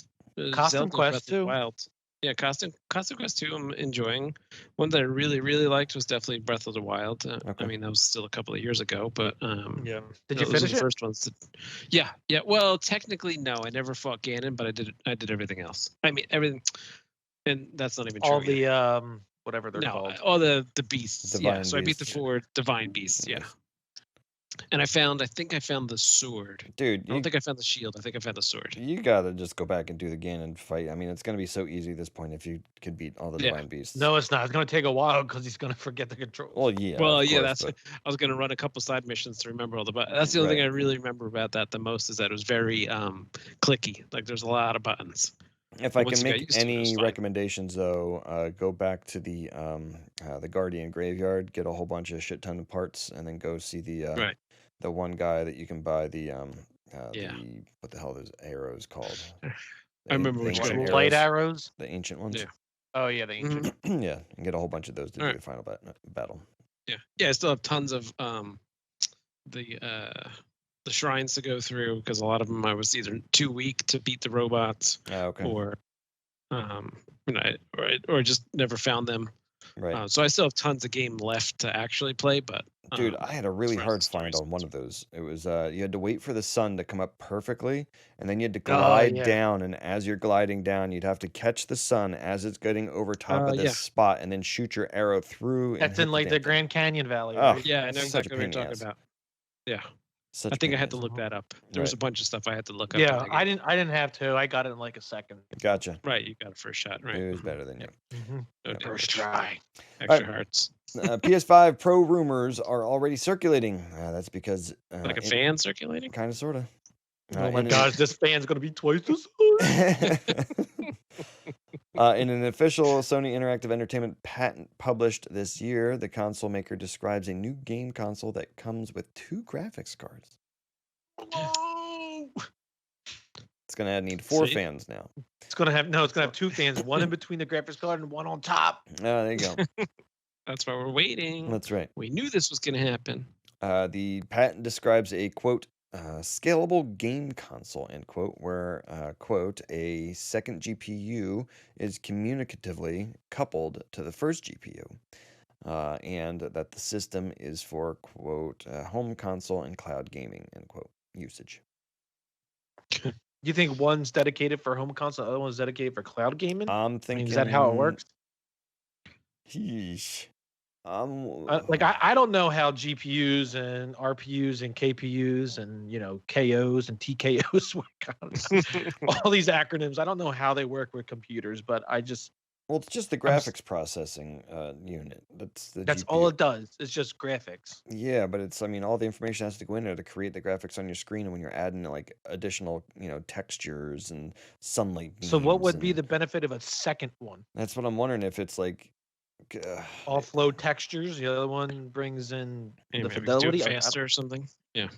Costume Zelda Quest Breath of 2. the Wild. Yeah, Costume Quest 2 I'm enjoying. One that I really, really liked was definitely Breath of the Wild. Okay. I mean, that was still a couple of years ago, but Yeah. Did you those were finish the it? first ones that, yeah. Well, technically, no. I never fought Ganon, but I did everything else. I mean, everything. And that's not even true. All either. the whatever they're No, called. all the beasts. Divine yeah, so I beat the beasts. 4 divine beasts. Yeah, and I think I found the sword. Dude, I don't think I found the shield. I think I found the sword. you gotta just go back and do the Ganon fight. I mean, it's gonna be so easy at this point if you could beat all the Yeah. divine beasts. No, it's not. It's going to take a while because he's going to forget the controls. Well, yeah. Well, of yeah, course, that's. but- I was gonna run a couple side missions to remember all the buttons. That's the only thing Right. I really remember about that the most is that it was very clicky. Like there's a lot of buttons. If I Once can you got make used to it, it was any fine. recommendations, though, go back to the Guardian graveyard, get a whole bunch of shit ton of parts, and then go see the Right. the one guy that you can buy the Yeah. what the hell are those arrows called? I remember which ancient one. Blade arrows. The ancient ones. Yeah. Oh yeah, the ancient. Yeah, and get a whole bunch of those to do Alright. the final battle. Yeah. I still have tons of the shrines to go through because a lot of them I was either too weak to beat the robots Okay. or or just never found them. Right. So I still have tons of game left to actually play, but Dude, I had a really as far as hard the find story's on one of concerned. those. It was you had to wait for the sun to come up perfectly, and then you had to Oh, glide yeah. down. And as you're gliding down, you'd have to catch the sun as it's getting over top of this Yeah. spot, and then shoot your arrow through. And That's hit in like damn the thing. Grand Canyon Valley. Oh, Right? Yeah, I know Such a exactly what you're pain in the talking ass. about. Yeah. Such I think I great had to news. look that up. There was a Right. bunch of stuff I had to look up. Yeah, and I didn't have to. I got it in like a second. Gotcha. Right, you got a first shot. Right. It was Mhm. better than you. Mm-hmm. No Yep. First damage. try. Extra hearts. PS5 Pro rumors are already circulating. That's because Like a fan circulating? kind of, sort of. Oh my gosh, this fan's gonna be twice this size. In an official Sony Interactive Entertainment patent published this year, the console maker describes a new game console that comes with 2 graphics cards. Oh! It's gonna need 4 See? fans now. It's gonna have 2 fans, one in between the graphics card and one on top. There you go. That's why we're waiting. That's right. We knew this was going to happen. The patent describes a quote scalable game console, end quote, where quote a second GPU is communicatively coupled to the first GPU, and that the system is for quote home console and cloud gaming, end quote, usage. You think one's dedicated for home console, the other one's dedicated for cloud gaming? I'm I mean, thinking. is that how it works? Yeesh. I don't know how GPUs and RPUs and KPUs and KOs and TKOs work. I don't know. All these acronyms. I don't know how they work with computers, but Well, it's just the graphics processing unit. That's the that's GPU. all it does. It's just graphics. Yeah, but it's, I mean, all the information has to go in there to create the graphics on your screen, and when you're adding like additional, textures and sunlight So what beams would be and- the benefit of a second one? That's what I'm wondering, if it's like Offload textures. The other one brings in Maybe the we could fidelity. do it I don't- faster or something. Yeah.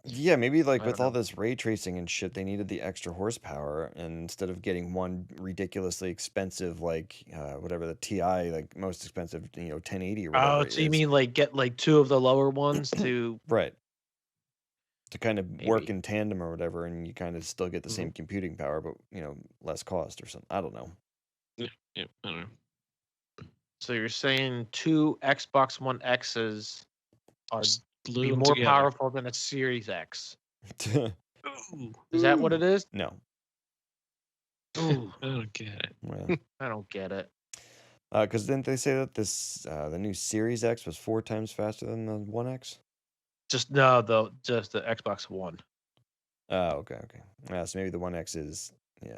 yeah, maybe like I with don't all know. this ray tracing and shit, they needed the extra horsepower, and instead of getting one ridiculously expensive, like whatever the TI, like most expensive, 1080 or whatever. Oh, it so you is. mean like get like 2 of the lower ones to Right. To kind of work Maybe. in tandem or whatever, and you kind of still get the same computing power, but less cost or something. I don't know. Yeah. I don't know. So you're saying 2 Xbox One X's are Just glue be them more together. powerful than a Series X? Ooh. Is that what it is? No. Ooh, I don't get it. Well, I don't get it. because didn't they say that the new Series X was 4 times faster than the One X? Just the Xbox One. Oh, okay. Yeah, so maybe the One X is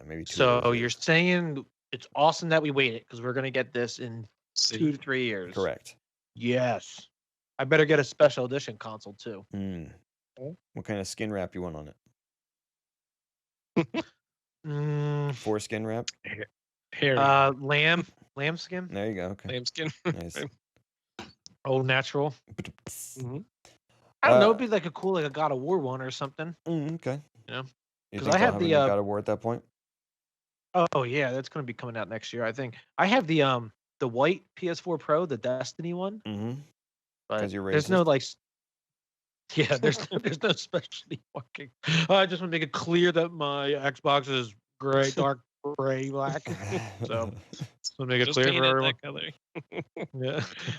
maybe 2. So you're saying it's awesome that we waited because we're gonna get this in See? 2 to 3 years. correct. Yes. I better get a special edition console too. Hmm. Oh. What kind of skin wrap you want on it? Mm, 4 skin wrap? Hair. lamb skin. There you go. Okay. Lambskin. Nice. Oh, natural. Mhm. I don't know. Uh, It'd be like a cool, like a God of War one or something. Okay. Yeah. You 'Cause think I they'll have have the, a new God of War at that point? Oh yeah, that's gonna be coming out next year. I think I have the white PS4 Pro, the Destiny one, Mm-hmm. but 'Cause you're there's no racist? like. Yeah, there's no specialty marking. I just want to make it clear that my Xbox is gray, dark gray, black. So just want to make it Just clear paint for it everyone. that color.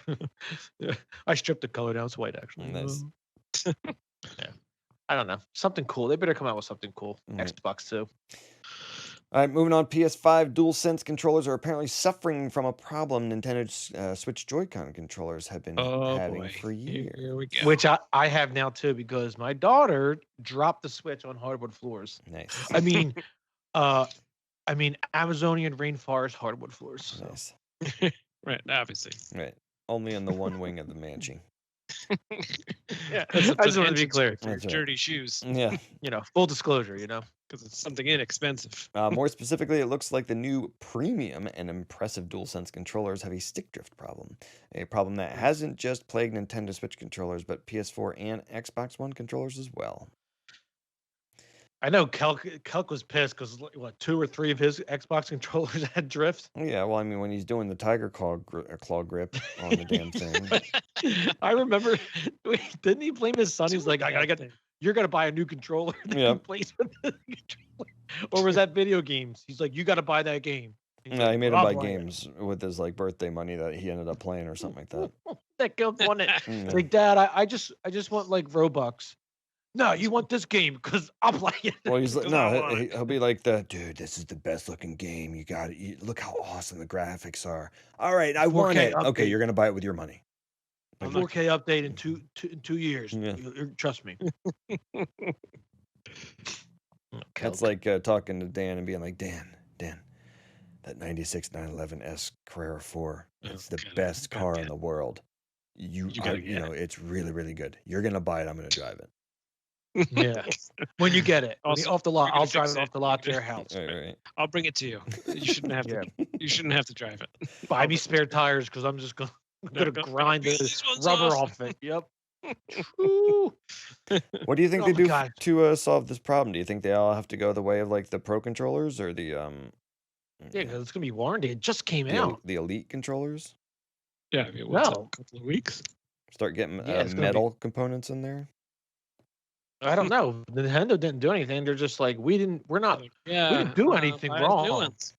Yeah. Yeah. I stripped the color down. It's white actually. Nice. Yeah. I don't know. Something cool. They better come out with something cool. Right. Xbox too. All right, moving on. PS5 DualSense controllers are apparently suffering from a problem Nintendo's Switch Joy-Con controllers have been Oh having boy. for years. Here we go. Which I have now too because my daughter dropped the Switch on hardwood floors. Nice. I mean, Amazonian rainforest hardwood floors. So. Nice. Right, obviously. Right. Only on the one wing of the Manchi. Yeah, That's I just want to be entrance clear. for your That's right. dirty shoes Yeah. Full disclosure. because it's something inexpensive. More specifically, it looks like the new premium and impressive DualSense controllers have a stick drift problem. A problem that hasn't just plagued Nintendo Switch controllers, but PS4 and Xbox One controllers as well. I know Kelk was pissed because 2 or 3 of his Xbox controllers had drift. Yeah, well, I mean, when he's doing the tiger claw grip on the damn thing. I remember, didn't he blame his son? He's like, you're gonna buy a new controller that Yeah. he plays with the controller. Or was that video games? He's like, you got to buy that game. He's No, like, he made him "I'll buy buy it." games with his like birthday money that he ended up playing or something like that. That Kelk won it. Yeah. It's like, Dad, I just want like Robux. No, you want this game because I'll play it. Well, he's like, 'Cause I no, want it. he'll be like, dude, this is the best looking game. You got it. Look how awesome the graphics are. All right, I want 4K it. Okay, update. you're gonna buy it with your money. I'm not 4K update in 2 years. Yeah. Trust me. That's like talking to Dan and being like, Dan, that 96 911S Carrera 4, it's the gotta- best gotta car get in it. the world. You gotta get know, it's really, really good. You're gonna buy it. I'm gonna drive it. Yeah. When you get it, Also, off the lot, you're gonna I'll drive fix it it. off the lot to You're your house. Right. I'll bring it to you. You shouldn't have to. You shouldn't have to drive it. Buy me spare tires because I'm just gonna grind the These ones rubber off. off it. Yep. Woo. What do you think Oh they my do God. to solve this problem? Do you think they all have to go the way of like the Pro controllers or the Yeah, because it's gonna be warranty. It just came out. the Elite controllers? Yeah, I mean, what's No. a couple of weeks? Start getting Yeah, it's gonna be- metal components in there? I don't know. Nintendo didn't do anything. They're just like we're not. Like, yeah, do anything buy us wrong. New ones.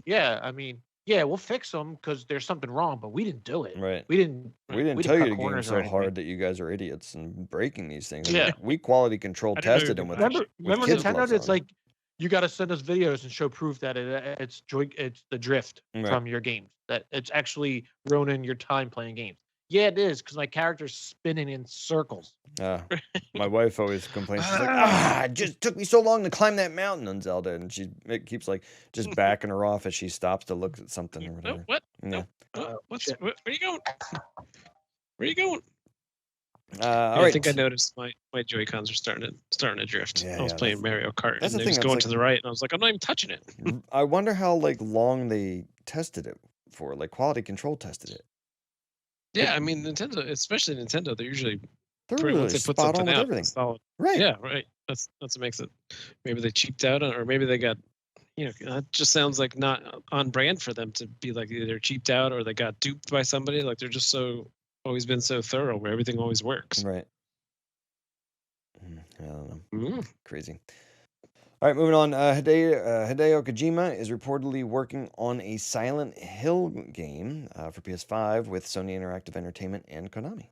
Yeah, I mean, yeah, we'll fix them because there's something wrong, but we didn't do it. Right. We didn't. We didn't we tell you cut to game corners or so anything. hard that you guys are idiots and breaking these things. Yeah. We quality control I didn't know you tested were them with gonna Remember kids' Nintendo? gloves It's on. like you got to send us videos and show proof that it's the drift Right. from your games. That it's actually ruining your time playing games. Yeah, it is because my character's spinning in circles. My wife always complains. She's like, it just took me so long to climb that mountain on Zelda. And it keeps like just backing her off as she stops to look at something or No, whatever. what? Yeah. Where are you going? Where are you going? All I right. think I noticed my Joy-Cons are starting to drift. Yeah, I was yeah, playing Mario Kart that's the and it thing, was I was going like- to the right, and I was like, I'm not even touching it. I wonder how like long they tested it for. Like quality control tested it. Yeah, I mean Nintendo, especially Nintendo, they're usually They're pretty, really once they put spot on something with out, everything. it's solid. Right. Yeah, right. That's what makes it. Maybe they cheaped out, or maybe they got. That just sounds like not on brand for them to be like either cheaped out or they got duped by somebody. Like they're just always been so thorough where everything always works. Right. I don't know. Mm. Crazy. All right, moving on. Hideo Kojima is reportedly working on a Silent Hill game for PS5 with Sony Interactive Entertainment and Konami.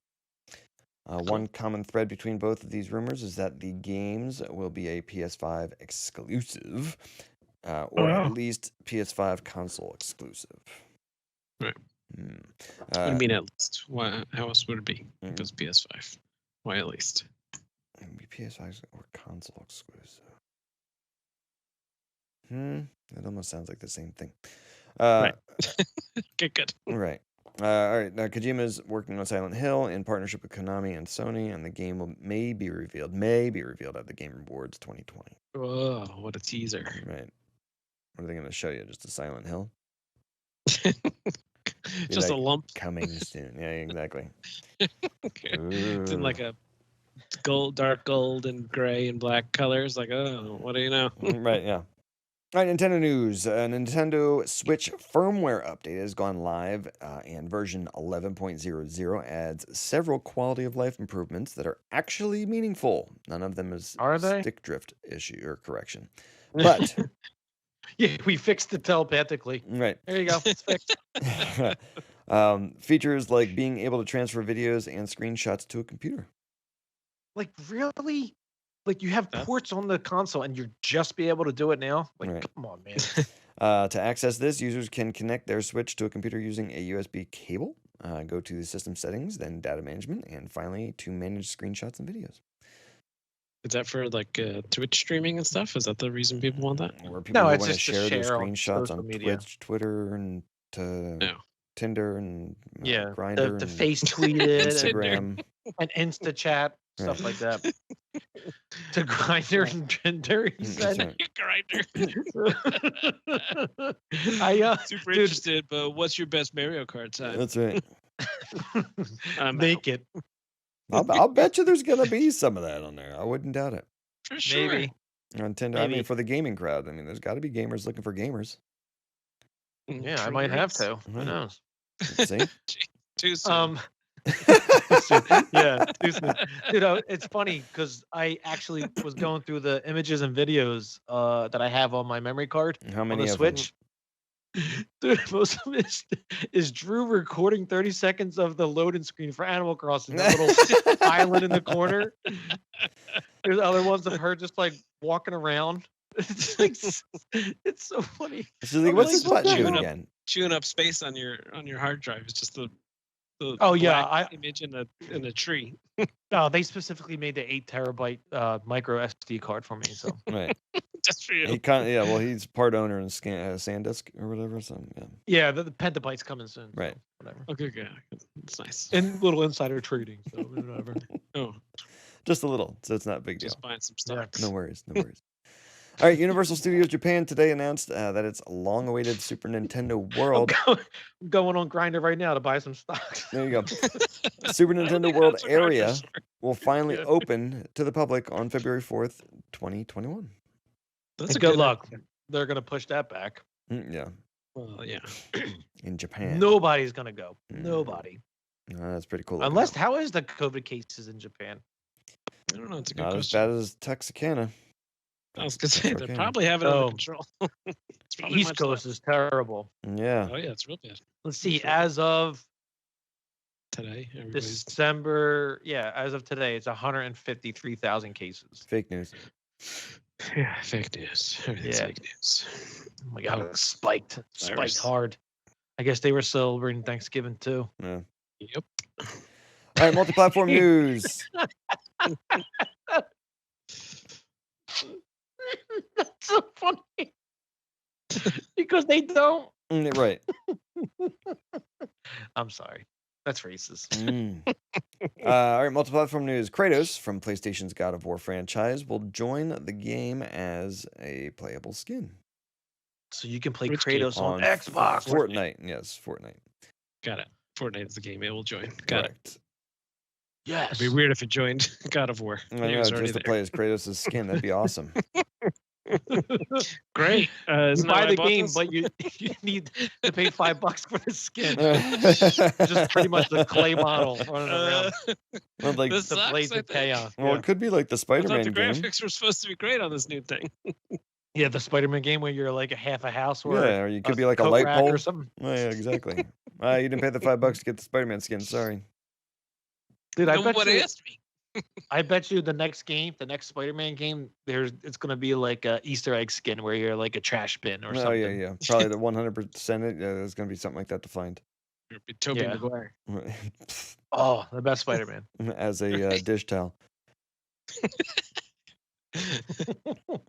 One common thread between both of these rumors is that the games will be a PS5 exclusive, or at least PS5 console exclusive. Right. What What do you mean at least? Why? How else would it be? If it's PS5. Why at least? PS5 or console exclusive. It almost sounds like the same thing. Right. Okay, good. Right. All right. Now, Kojima is working on Silent Hill in partnership with Konami and Sony, and the game may be revealed at the Game Awards 2020. Oh, what a teaser! Right. What are they going to show you? Just a Silent Hill? Just a like, lump. Coming soon. Yeah, exactly. It's in like a dark gold and gray and black colors. Like, oh, what do you know? Right. Yeah. All right, Nintendo news. A Nintendo Switch firmware update has gone live, and version 11.00 adds several quality of life improvements that are actually meaningful. None of them is Are they? stick drift issue or correction. But Yeah, we fixed it telepathically. right. There you go. It's fixed. Features like being able to transfer videos and screenshots to a computer. Like really? Like you have ports on the console and you just be able to do it now? Like, Right. come on, man. To access this, users can connect their Switch to a computer using a USB cable. Go to the system settings, then data management, and finally to manage screenshots and videos. Is that for like Twitch streaming and stuff? Is that the reason people want that? Or people who it's want to just to share their share on screenshots social on media. Twitch, Twitter, and to Yeah. Tinder and Yeah. Grindr The and face tweeted Instagram. and Insta chat, stuff like that. To Grinder and Tinder, he That's said. right. Grinder. Super dude. interested, but what's your best Mario Kart time? That's right. I'm Make it. I'll bet you there's gonna be some of that on there. I wouldn't doubt it. For sure. Maybe. On Tinder, I mean, Maybe. for the gaming crowd, I mean, there's got to be gamers looking for gamers. Yeah, I True might have is. to. Who Mhm. knows? See? Too soon. Yeah, too soon. Dude, it's funny because I actually was going through the images and videos that I have on my memory card How on many the of them? Switch. Dude, most of it is Drew recording 30 seconds of the loading screen for Animal Crossing, that little island in the corner. There's other ones of her just like walking around. It's like it's so funny. She's like, I'm what's like, this button chewing do up- again? Chewing up space on your hard drive is just the The Oh, yeah, black image in a tree. No, they specifically made the 8 terabyte micro SD card for me. So Right. Just for you. He well, he's part owner in SanDisk or whatever. So yeah. yeah, the petabyte's coming soon. so Right. whatever. Okay, good. It's nice. And little insider trading. So whatever. Oh, Just a little, so it's not a big deal. just buying some stocks. No worries. No worries. All right, Universal Studios Japan today announced that its long-awaited Super Nintendo World. I'm going on Grindr right now to buy some stocks. There you go. Super Nintendo World area will finally Yeah. open to the public on February 4th, 2021. That's a Good luck. They're gonna push that back. Yeah, Well, yeah. in Japan. Nobody's gonna go. Mm. Nobody. That's pretty cool. looking Unless though. how is the COVID cases in Japan? I don't know. It's a good Not as question. bad as Texarkana. I was gonna say they Okay. probably have it Oh. under control. It's probably East much Coast is terrible. Yeah. Oh yeah, it's real bad Let's see. Sure. As of today. Everybody's December, as of today, it's 153,000 cases. Fake news. yeah, fake news. Everything's Yeah. fake news. Oh my god, it spiked Virus. hard. I guess they were celebrating Thanksgiving too. Yeah. Yep. All right, multi-platform news. That's so funny. Because they don't. Right. I'm sorry. That's racist. All right, multi-platform news. Kratos from PlayStation's God of War franchise will join the game as a playable skin So you can play Which game? Kratos on on Xbox. Fortnite. Yes, Fortnite. Got it. Fortnite is the game it will join. Got it. Correct. Yes. It'd be weird if it joined God of War. I It know, was just already to play as Kratos' skin. That'd be awesome. Great. You Isn't that buy why I the bought game, this? but you need to pay $5 for the skin. Just pretty much the clay model running around. Well, like, This The sucks, blades I of think. chaos. well, Yeah. it could be like the I Spider-Man thought the game. graphics were supposed to be great on this new thing. Yeah, the Spider-Man game where you're like a half a house or Yeah, or you could a be like a coat light rack pole. or something. Oh, yeah, exactly. You didn't pay the $5 to get the Spider-Man skin. Sorry. Dude, No one asked me. I bet you the next game, the next Spider-Man game, it's gonna be like a Easter egg skin where you're like a trash bin or Oh, something. yeah. Probably the 100%. Yeah, there's going to be something like that to find. It'd be Tobey Yeah. Maguire. Oh, the best Spider-Man. As a dish towel.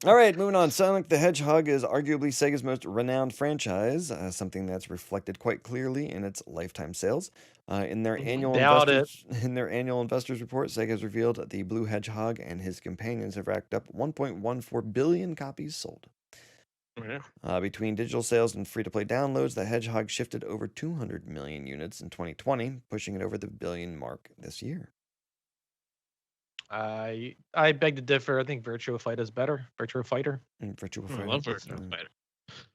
All right, moving on. Sonic the Hedgehog is arguably Sega's most renowned franchise, something that's reflected quite clearly in its lifetime sales. In their annual Doubt it. investors report, Sega has revealed the Blue Hedgehog and his companions have racked up 1.14 billion copies sold. Yeah. Between digital sales and free-to-play downloads, the Hedgehog shifted over 200 million units in 2020, pushing it over the billion mark this year. I beg to differ. I think Virtua Fighter is better. Virtua Fighter. Virtua I Fighter. love Virtua Fighter.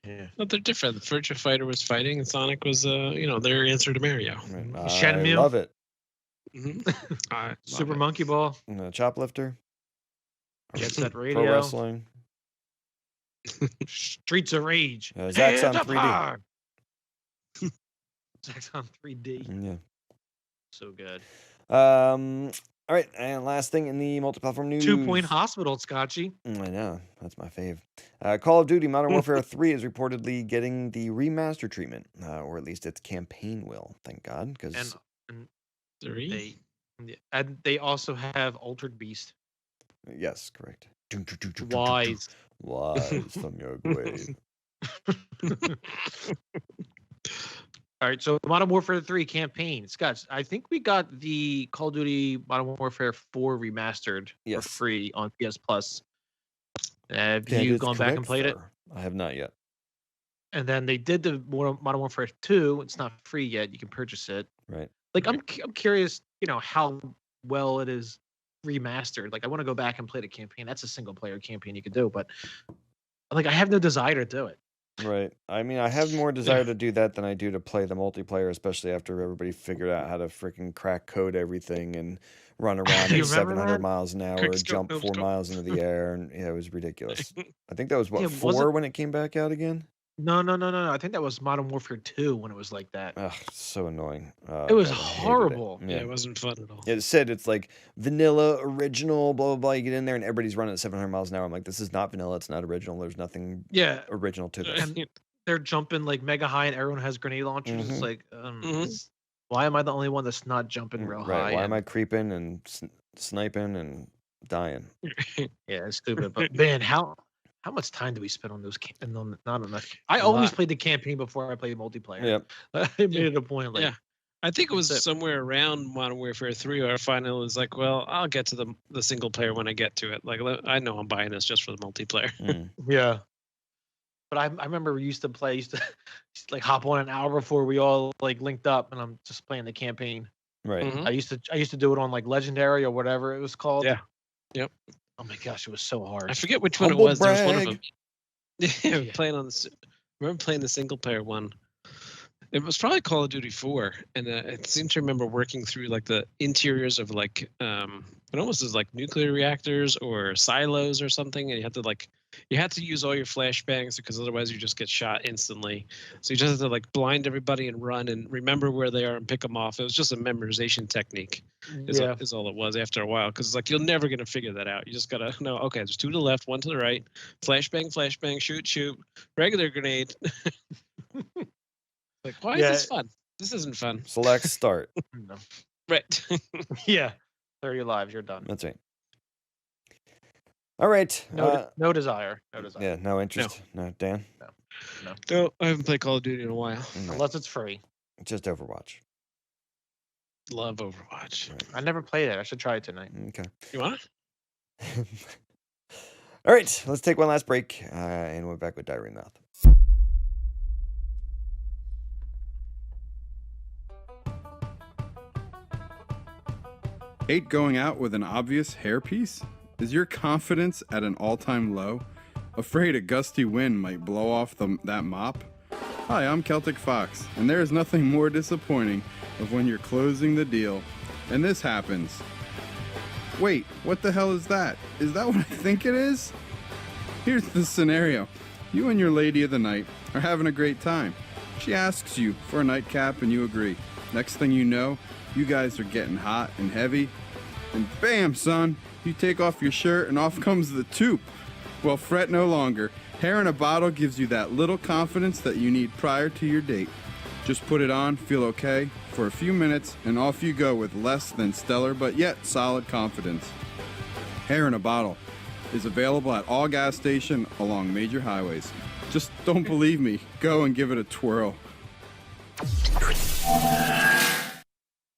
Yeah. But they're different. Virtua Fighter was fighting, and Sonic was, their answer to Mario. Right. I Shenmue. love it. Mm-hmm. Super Monkey Ball. Choplifter. Jet Set Pro Radio. Wrestling. Streets of Rage. Zaxxon Hands up 3D. high. Zaxxon 3D. Yeah. So good. All right, and last thing in the multi-platform news. 2 Point Hospital, Scotchy. I know, that's my fave. Call of Duty Modern Warfare 3 is reportedly getting the remaster treatment, or at least its campaign will. Thank God, because And 3? they also have Altered Beast. yes, correct. Wise. Wise from your grave. All right, so Modern Warfare 3 campaign. Scott, I think we got the Call of Duty Modern Warfare 4 remastered for Yes. free on PS Plus. Have That you is gone back and correct, played it? sir. I have not yet. And then they did the Modern Warfare 2. It's not free yet. You can purchase it. Right. Like I'm curious, how well it is remastered. Like I want to go back and play the campaign. That's a single player campaign you could do, but like I have no desire to do it. Right. I mean, I have more desire to do that than I do to play the multiplayer, especially after everybody figured out how to freaking crack code everything and run around You at remember 700 that? miles an hour, Quick scope, jump no 4 scope. miles into the air, and yeah, it was ridiculous. I think that was what Yeah, was 4 it- when it came back out again. No. I think that was Modern Warfare 2 when it was like that. Ugh, so annoying. It was God, I hated it. horrible. Yeah, it wasn't fun at all. It said it's like vanilla, original, blah, blah, blah. You get in there and everybody's running at 700 miles an hour. I'm like, this is not vanilla. It's not original. There's nothing Yeah, original to this. And they're jumping like mega high, and everyone has grenade launchers. Mhm. It's like, Mhm. Why am I the only one that's not jumping real Right. high? Why am and- I creeping and sniping and dying? Yeah, it's stupid. But man, how much time do we spend on those? Not enough. I always lot. played the campaign before I played multiplayer. Yep. I made it a point. Like, Yeah. I think it was That's it. somewhere around Modern Warfare 3 where I finally was like, well, I'll get to the single player when I get to it. Like, I know I'm buying this just for the multiplayer. Mm. yeah. But I remember we used to like hop on an hour before we all like linked up, and I'm just playing the campaign. Right. Mhm. I used to do it on like Legendary or whatever it was called. Yeah. Yep. Oh my gosh, it was so hard. I forget which one Humble it was. There was one of brag. them. Yeah, Yeah. playing on remember playing the single player one. It was probably Call of Duty 4, and I seem to remember working through like the interiors of like it almost is like nuclear reactors or silos or something, and you had to use all your flashbangs because otherwise you just get shot instantly. So you just have to like blind everybody and run and remember where they are and pick them off. It was just a memorization technique. Is all it was after a while, because it's like you're never gonna figure that out. You just gotta know. Okay, there's 2 to the left, 1 to the right. Flashbang, shoot, regular grenade. Like, why is this fun? This isn't fun. Select start. No. Right. Yeah. 30 lives, you're done. That's right. All right. No desire. No desire. Yeah. No interest. No. Dan. No, I haven't played Call of Duty in a while. No. Unless it's free. Just Overwatch. Love Overwatch. I never played it. I should try it tonight. Okay. You want it? All right. Let's take one last break, and we're back with Diarrhea in the Mouth. Hate going out with an obvious hairpiece? Is your confidence at an all-time low? Afraid a gusty wind might blow off that mop? Hi, I'm Celtic Fox, and there is nothing more disappointing of when you're closing the deal, and this happens. Wait, what the hell is that? Is that what I think it is? Here's the scenario. You and your lady of the night are having a great time. She asks you for a nightcap and you agree. Next thing you know, you guys are getting hot and heavy, and bam, son, you take off your shirt and off comes the tube. Well, fret no longer. Hair in a bottle gives you that little confidence that you need prior to your date. Just put it on, feel okay, for a few minutes, and off you go with less than stellar but yet solid confidence. Hair in a bottle is available at all gas stations along major highways. Just don't believe me. Go and give it a twirl.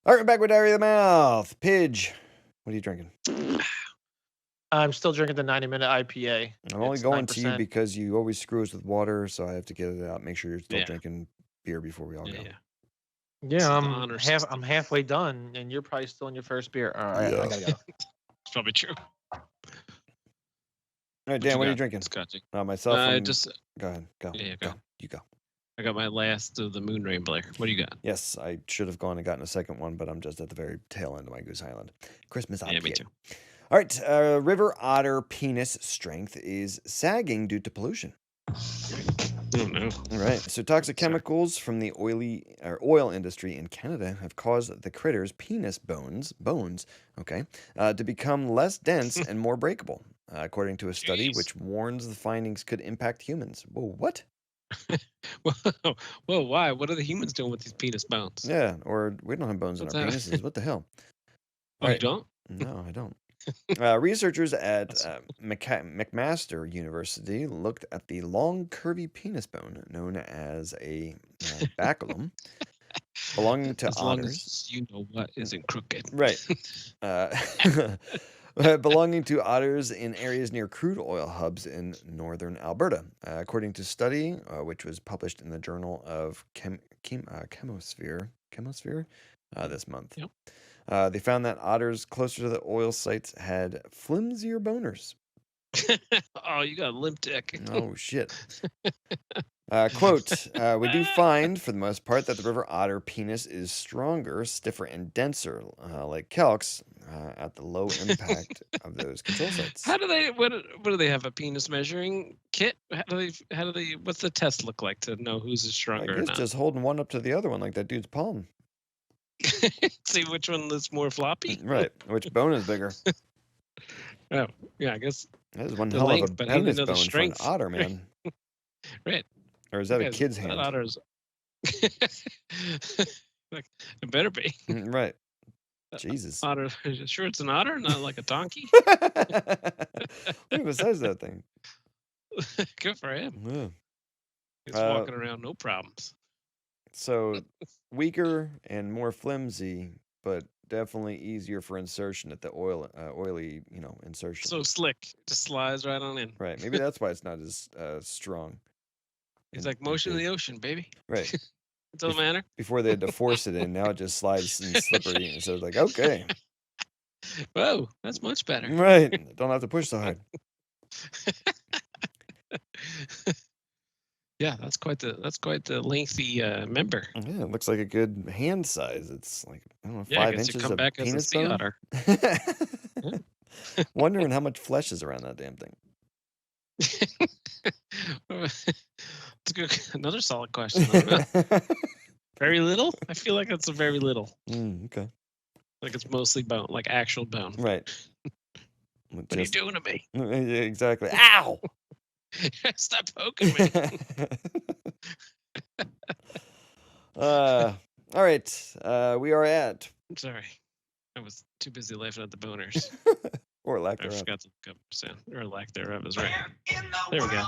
All right, back with Diarrhea of the Mouth. Pidge, what are you drinking? I'm still drinking the 90-minute IPA. I'm only It's going to you 9%. because you always screw us with water, so I have to get it out. Make sure you're still Yeah. drinking beer before we all go. Yeah. Yeah, It's the I'm honor system. I'm halfway done, and you're probably still in your first beer. All right, Yeah. I gotta go. It's probably true. All right, Dan, what are you drinking? Scotchy. Myself. and- Just Go ahead. Go. Yeah, go. go. You go. I got my last of the Moon Rambler. What do you got? Yes, I should have gone and gotten a second one, but I'm just at the very tail end of my Goose Island. Christmas Yeah, me IPA. too. All right, river otter penis strength is sagging due to pollution. Oh no. All right, so toxic chemicals from the oil industry in Canada have caused the critter's penis bones, okay, to become less dense and more breakable, according to a study Jeez. which warns the findings could impact humans. Whoa, what? Whoa, whoa, why? What are the humans doing with these penis bones? Yeah, or we don't have bones in What's our that? penises. What the hell? Oh, Right. you don't? No, I don't. Researchers at McMaster University looked at the long, curvy penis bone known as a baculum, belonging to As long otters. as you know what isn't crooked. Right. Belonging to otters in areas near crude oil hubs in northern Alberta. According to a study, which was published in the Journal of Chemosphere this month. Yep. They found that otters closer to the oil sites had flimsier boners. Oh, you got a limp dick. Oh, shit. Quote, we do find, for the most part, that the river otter penis is stronger, stiffer, and denser, like kelk's, at the low impact of those control sites. How do they? What do they have? A penis measuring kit? How do they? What's the test look like to know who's I stronger or guess not? just holding one up to the other one like that dude's palm. See which one is more floppy. Right. Which bone is bigger? Oh, yeah. I guess. That is one The hell length, of a but how do they penis know the bone for an strength? otter, man. Right. Or is that a Guys, kid's that hand? otter's. Like, it better be. Right. Jesus. Otter. Sure, it's an otter, not like a donkey. Look at the size of that thing. Good for him. Yeah. He's walking around, no problems. So weaker and more flimsy, but definitely easier for insertion at the oily, insertion. So slick, just slides right on in. Right. Maybe that's why it's not as strong. He's like motion of the ocean, baby. Right. It doesn't matter. Before they had to force it in, now it just slides and slippery. And so it's like, okay. Whoa, that's much better. Right. Don't have to push so hard. Yeah, that's quite the lengthy member. Yeah, it looks like a good hand size. It's like, I don't know, Yeah, 5 gets to inches come of back as a penis sea bone. otter. Wondering how much flesh is around that damn thing. It's good. Another solid question. Very little? I feel like it's a very little. Okay. Like it's mostly bone, like actual bone. Right. What are you doing to me? Exactly. Ow! Stop poking me. All right. We are at I'm sorry. I was too busy laughing at the boners. or lack I thereof. forgot to look up sound. Or lack thereof is right. There we go.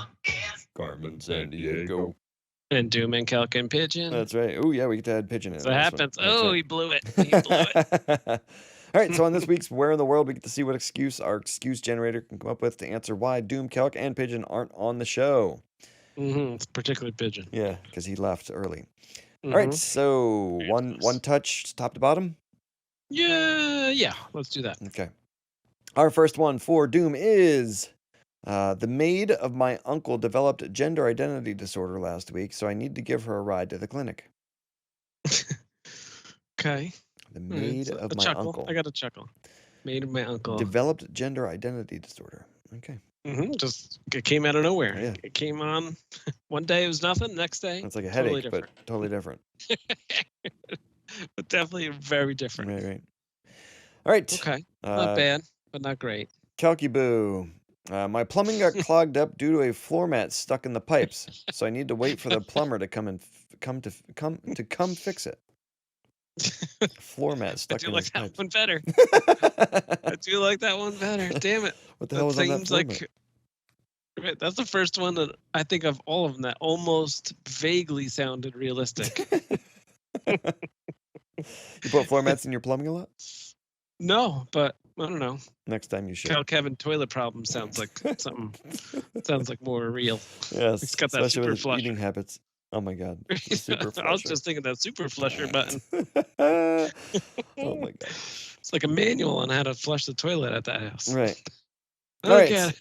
Carmen San Diego. And Doom and Kelk and Pigeon. That's right. Oh yeah, we get to add Pigeon in. So this one. happens. That's Oh, right. he blew it. He blew it. All right, so on this week's Where in the World, we get to see what excuse our excuse generator can come up with to answer why Doom, Kelk, and Pigeon aren't on the show. It's particularly Pigeon. Yeah, because he left early. All right, so one touch, top to bottom. Yeah. Let's do that. Okay. Our first one for Doom is the maid of my uncle developed gender identity disorder last week, so I need to give her a ride to the clinic. Okay. The maid of my chuckle. uncle I got a chuckle. Maid of my uncle. developed gender identity disorder. Okay. Just it came out of nowhere. Yeah. It came on one day. It was nothing. Next day, It's like a totally headache, but totally different. but definitely very different. Right. All right. Okay, not bad, but not great. Kelky Boo. My plumbing got clogged up due to a floor mat stuck in the pipes, so I need to wait for the plumber to come fix it. Floor mat I stuck do in like his that pipes. one better. I do like that one better. Damn it. What the hell was on that seems floor like right, that's the first one that I think of all of them that almost vaguely sounded realistic. You put floor mats in your plumbing a lot? No, but I don't know. Next time you should. Cal Kevin toilet problem sounds like something. Sounds like more real. Yes, He's got that especially super with his flusher. eating habits. Oh my god. The super I was flusher. just thinking that super flusher button. Oh my god. It's like a manual on how to flush the toilet at that house. Right. I All don't right. get it.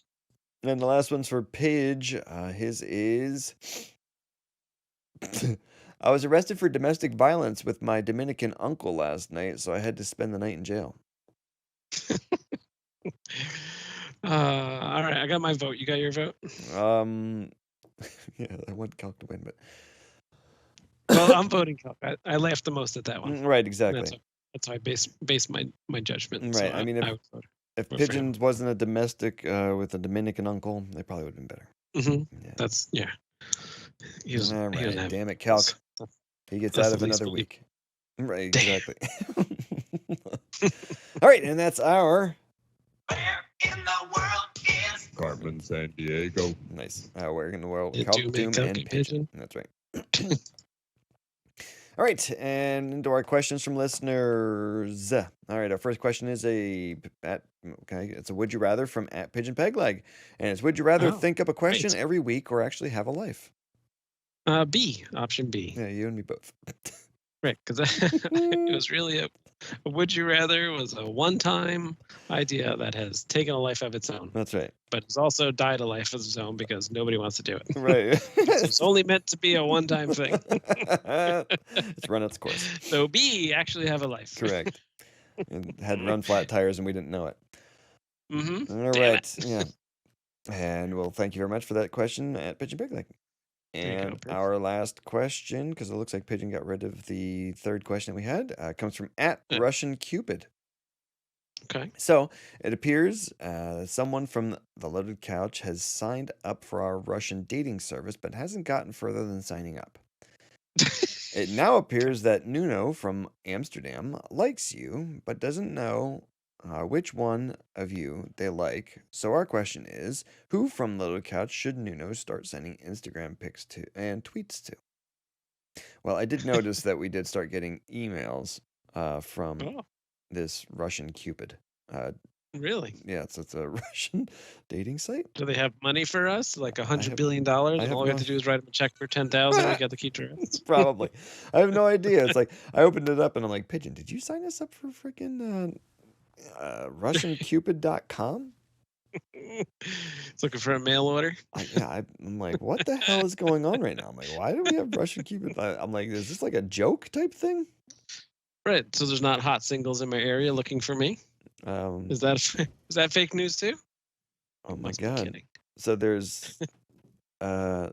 And the last one's for Pidge. His is I was arrested for domestic violence with my Dominican uncle last night, so I had to spend the night in jail. All right, I got my vote. You got your vote? Yeah, I want Calc to win, but Well, I'm voting Kelk. I laughed the most at that one. right, exactly. That's how I base my judgment. Right, So I mean, I would vote. If Good for him. Pigeons wasn't a domestic with a Dominican uncle, they probably would have been better. Yeah. That's yeah. He was, All he didn't right, have- damn it, Calc. He gets that's out of the least another believe- week. Right, Damn. exactly. All right, and that's our Carmen San Diego. nice. Where in the world? Yeah, Calc, Doom and Doom, Kelk and and Pigeon. That's right. All right, and into our questions from listeners. All right, our first question is it's a would you rather from @PigeonPegleg, and it's would you rather Oh, think up a question great. every week or actually have a life? B, option B. Yeah, you and me both. Right, because it was really a would you rather was a one-time idea that has taken a life of its own, That's right. but it's also died a life of its own because nobody wants to do it. Right. So it's only meant to be a one-time thing. It's run its course. So B, actually have a life. Correct. It had run flat tires and we didn't know it. Mm-hmm. All Damn right. Yeah. And well, thank you very much for that question at Pigeon Big Leg. you go, And Pigeon. our last question, because it looks like Pigeon got rid of the third question that we had, comes from @Russian Cupid. Okay. So it appears someone from the Loaded Couch has signed up for our Russian dating service, but hasn't gotten further than signing up. It now appears that Nuno from Amsterdam likes you, but doesn't know which one of you they like. So our question is, who from Little Couch should Nuno start sending Instagram pics to and tweets to? Well, I did notice that we did start getting emails from Oh, this Russian Cupid. really? Yeah, it's a Russian dating site. Do they have money for us? Like have- $100 billion, I and have all we have no- to do is write them a check for 10,000. We got the key to it. Probably. I have no idea. It's like I opened it up and I'm like, Pigeon, did you sign us up for freaking RussianCupid.com? It's looking for a mail order. I'm like, what the hell is going on right now? I'm like, why do we have Russian Cupid? I'm like, is this like a joke type thing? Right. So there's not hot singles in my area looking for me. Is that fake news too? Oh my Must be God. kidding. So there's your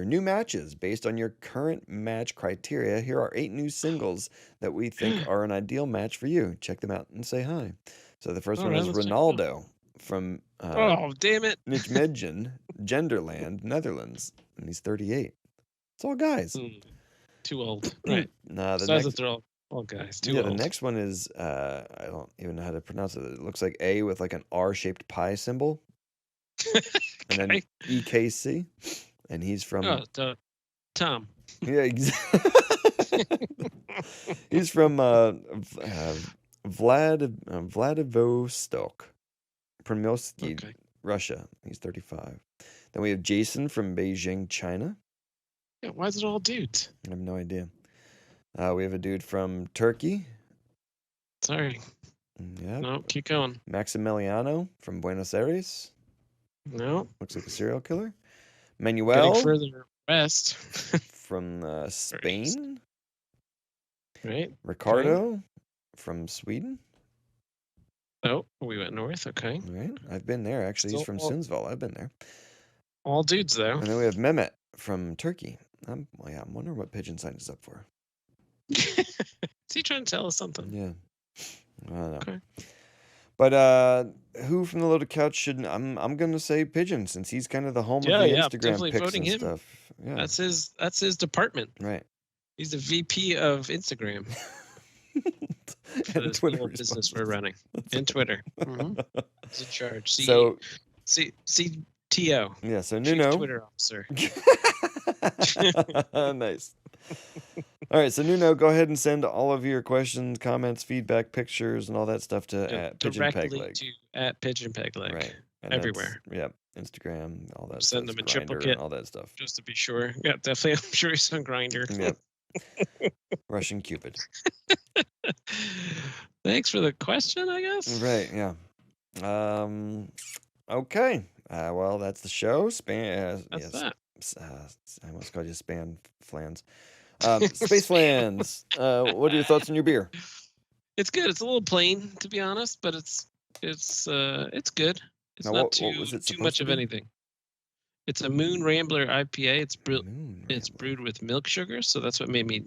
new matches based on your current match criteria. Here are 8 new singles that we think are an ideal match for you. Check them out and say hi. So the first All one right, is let's check it out. Ronaldo from Oh, damn it. Nijmegen, Genderland, Netherlands, and he's 38. It's all guys. Too old. Right. Nah, the Besides next, that they're all guys. Too yeah, old. the next one is I don't even know how to pronounce it. It looks like A with like an R-shaped pie symbol, and then Okay. EKC, and he's from Tom. yeah, he's from Vladivostok, Primorski, Okay. Russia. He's 35. Then we have Jason from Beijing, China. Yeah, why is it all dudes? I have no idea. We have a dude from Turkey. Sorry. Yeah. No, keep going. Maximiliano from Buenos Aires. No. Looks like a serial killer. Getting Manuel further west. from Spain. Right. Ricardo from Sweden. Oh, we went north. Okay. Right. I've been there, actually. He's Still from all- Sundsvall. I've been there. All dudes, though. And then we have Mehmet from Turkey. I'm wondering what Pigeon signed us up for. Is he trying to tell us something? Yeah. I don't know. Okay. But who from the Loaded Couch should I'm gonna say Pigeon, since he's kind of the home Yeah, of the yeah, Instagram definitely pics voting and him. stuff. Yeah. That's his department. right. He's the VP of Instagram for And this Twitter little business responses. we're running. And Twitter. He's in charge. So CTO. yeah, so Chief Nuno. Twitter officer. Nice. All right, so Nuno, go ahead and send all of your questions, comments, feedback, pictures, and all that stuff to Pigeon Peg Directly Leg. to @Pigeon Peg Leg. Right. And everywhere. Yep. Instagram, all that Send stuff. them in Grindr triplicate. and all that stuff. Just to be sure. Yeah, definitely. I'm sure he's on Grinder. Yep. Russian Cupid. Thanks for the question, I guess. Right, yeah. Okay. Well, that's the show. That's yes. that. I almost called you Span Flans. Space Flans. What are your thoughts on your beer? It's good. It's a little plain, to be honest, but it's good. It's Now, not what too was it too supposed much to of be? anything. It's a Moon Rambler IPA. It's Moon it's Rambler. brewed with milk sugar, so that's what made me.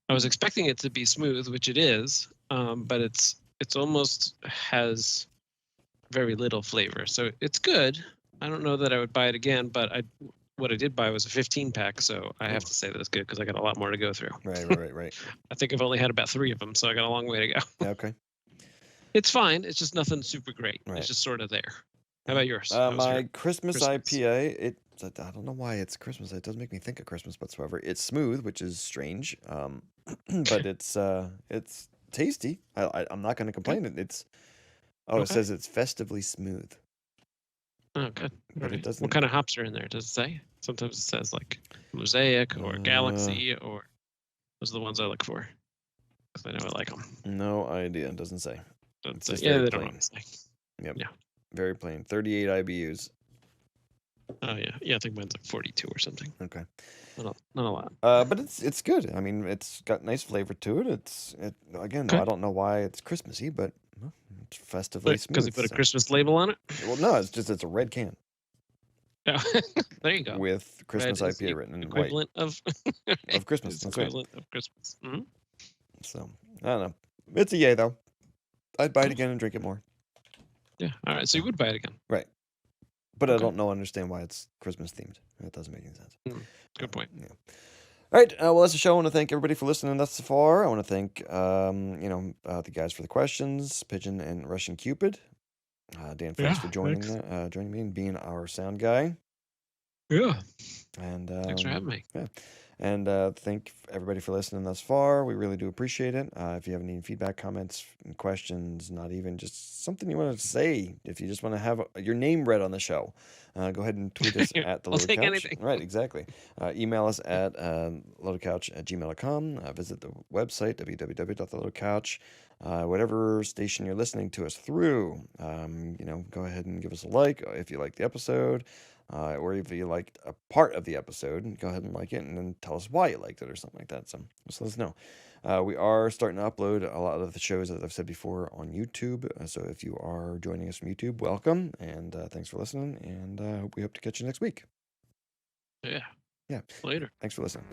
I was expecting it to be smooth, which it is, but it's almost has very little flavor, so it's good. I don't know that I would buy it again, but what I did buy was a 15 pack, so I have to say that it's good because I got a lot more to go through. Right. I think I've only had about 3 of them, so I got a long way to go. Yeah, okay. It's fine. It's just nothing super great. Right. It's just sort of there. How about yours? How was My your- Christmas Christmas? IPA, I don't know why it's Christmas. It doesn't make me think of Christmas whatsoever. It's smooth, which is strange. But it's tasty. I'm not going to complain. It Okay. says it's festively smooth. Oh, good. But it Alright. doesn't- What kind of hops are in there? Does it say? Sometimes it says like Mosaic or Galaxy, or those are the ones I look for because I know I like them. No idea. It doesn't say. It's just Yeah, very they don't plain. want to say. Yep. Yeah. Very plain. 38 IBUs. Oh yeah, I think mine's like 42 or something. Okay. Not a lot. But it's good. I mean, it's got nice flavor to it. Again, Okay. I don't know why it's Christmassy, but well, it's festively smooth. Because they put a so- Christmas label on it. Well, no, it's a red can Yeah, there you go. with Christmas Red is IPA the written in white equivalent of of Christmas. It's That's right. equivalent of Christmas. Hmm. So I don't know. It's a yay though. I'd buy it Cool. again and drink it more. Yeah. All right. So you would buy it again. Right. But I Okay. don't understand why it's Christmas themed. That doesn't make any sense. Good point. Yeah. All right, well, that's the show. I want to thank everybody for listening thus far. I want to thank, the guys for the questions, Pigeon and Russian Cupid. Dan, thanks for joining me and being our sound guy. Yeah. And Thanks for having me. Yeah. And thank everybody for listening thus far. We really do appreciate it. If you have any feedback, comments, questions, not even just something you want to say, if you just want to have your name read on the show, go ahead and tweet us at the We'll Loaded take Couch. anything. Right, exactly. Email us at loadedcouch@gmail.com. Visit the website, www.theloadedcouch. Whatever station you're listening to us through, go ahead and give us a like if you like the episode. Or if you liked a part of the episode, go ahead and like it and then tell us why you liked it or something like that. So just let us know. We are starting to upload a lot of the shows, as I've said before, on YouTube. So if you are joining us from YouTube, welcome. And thanks for listening. And we hope to catch you next week. Yeah. Yeah. Later. Thanks for listening.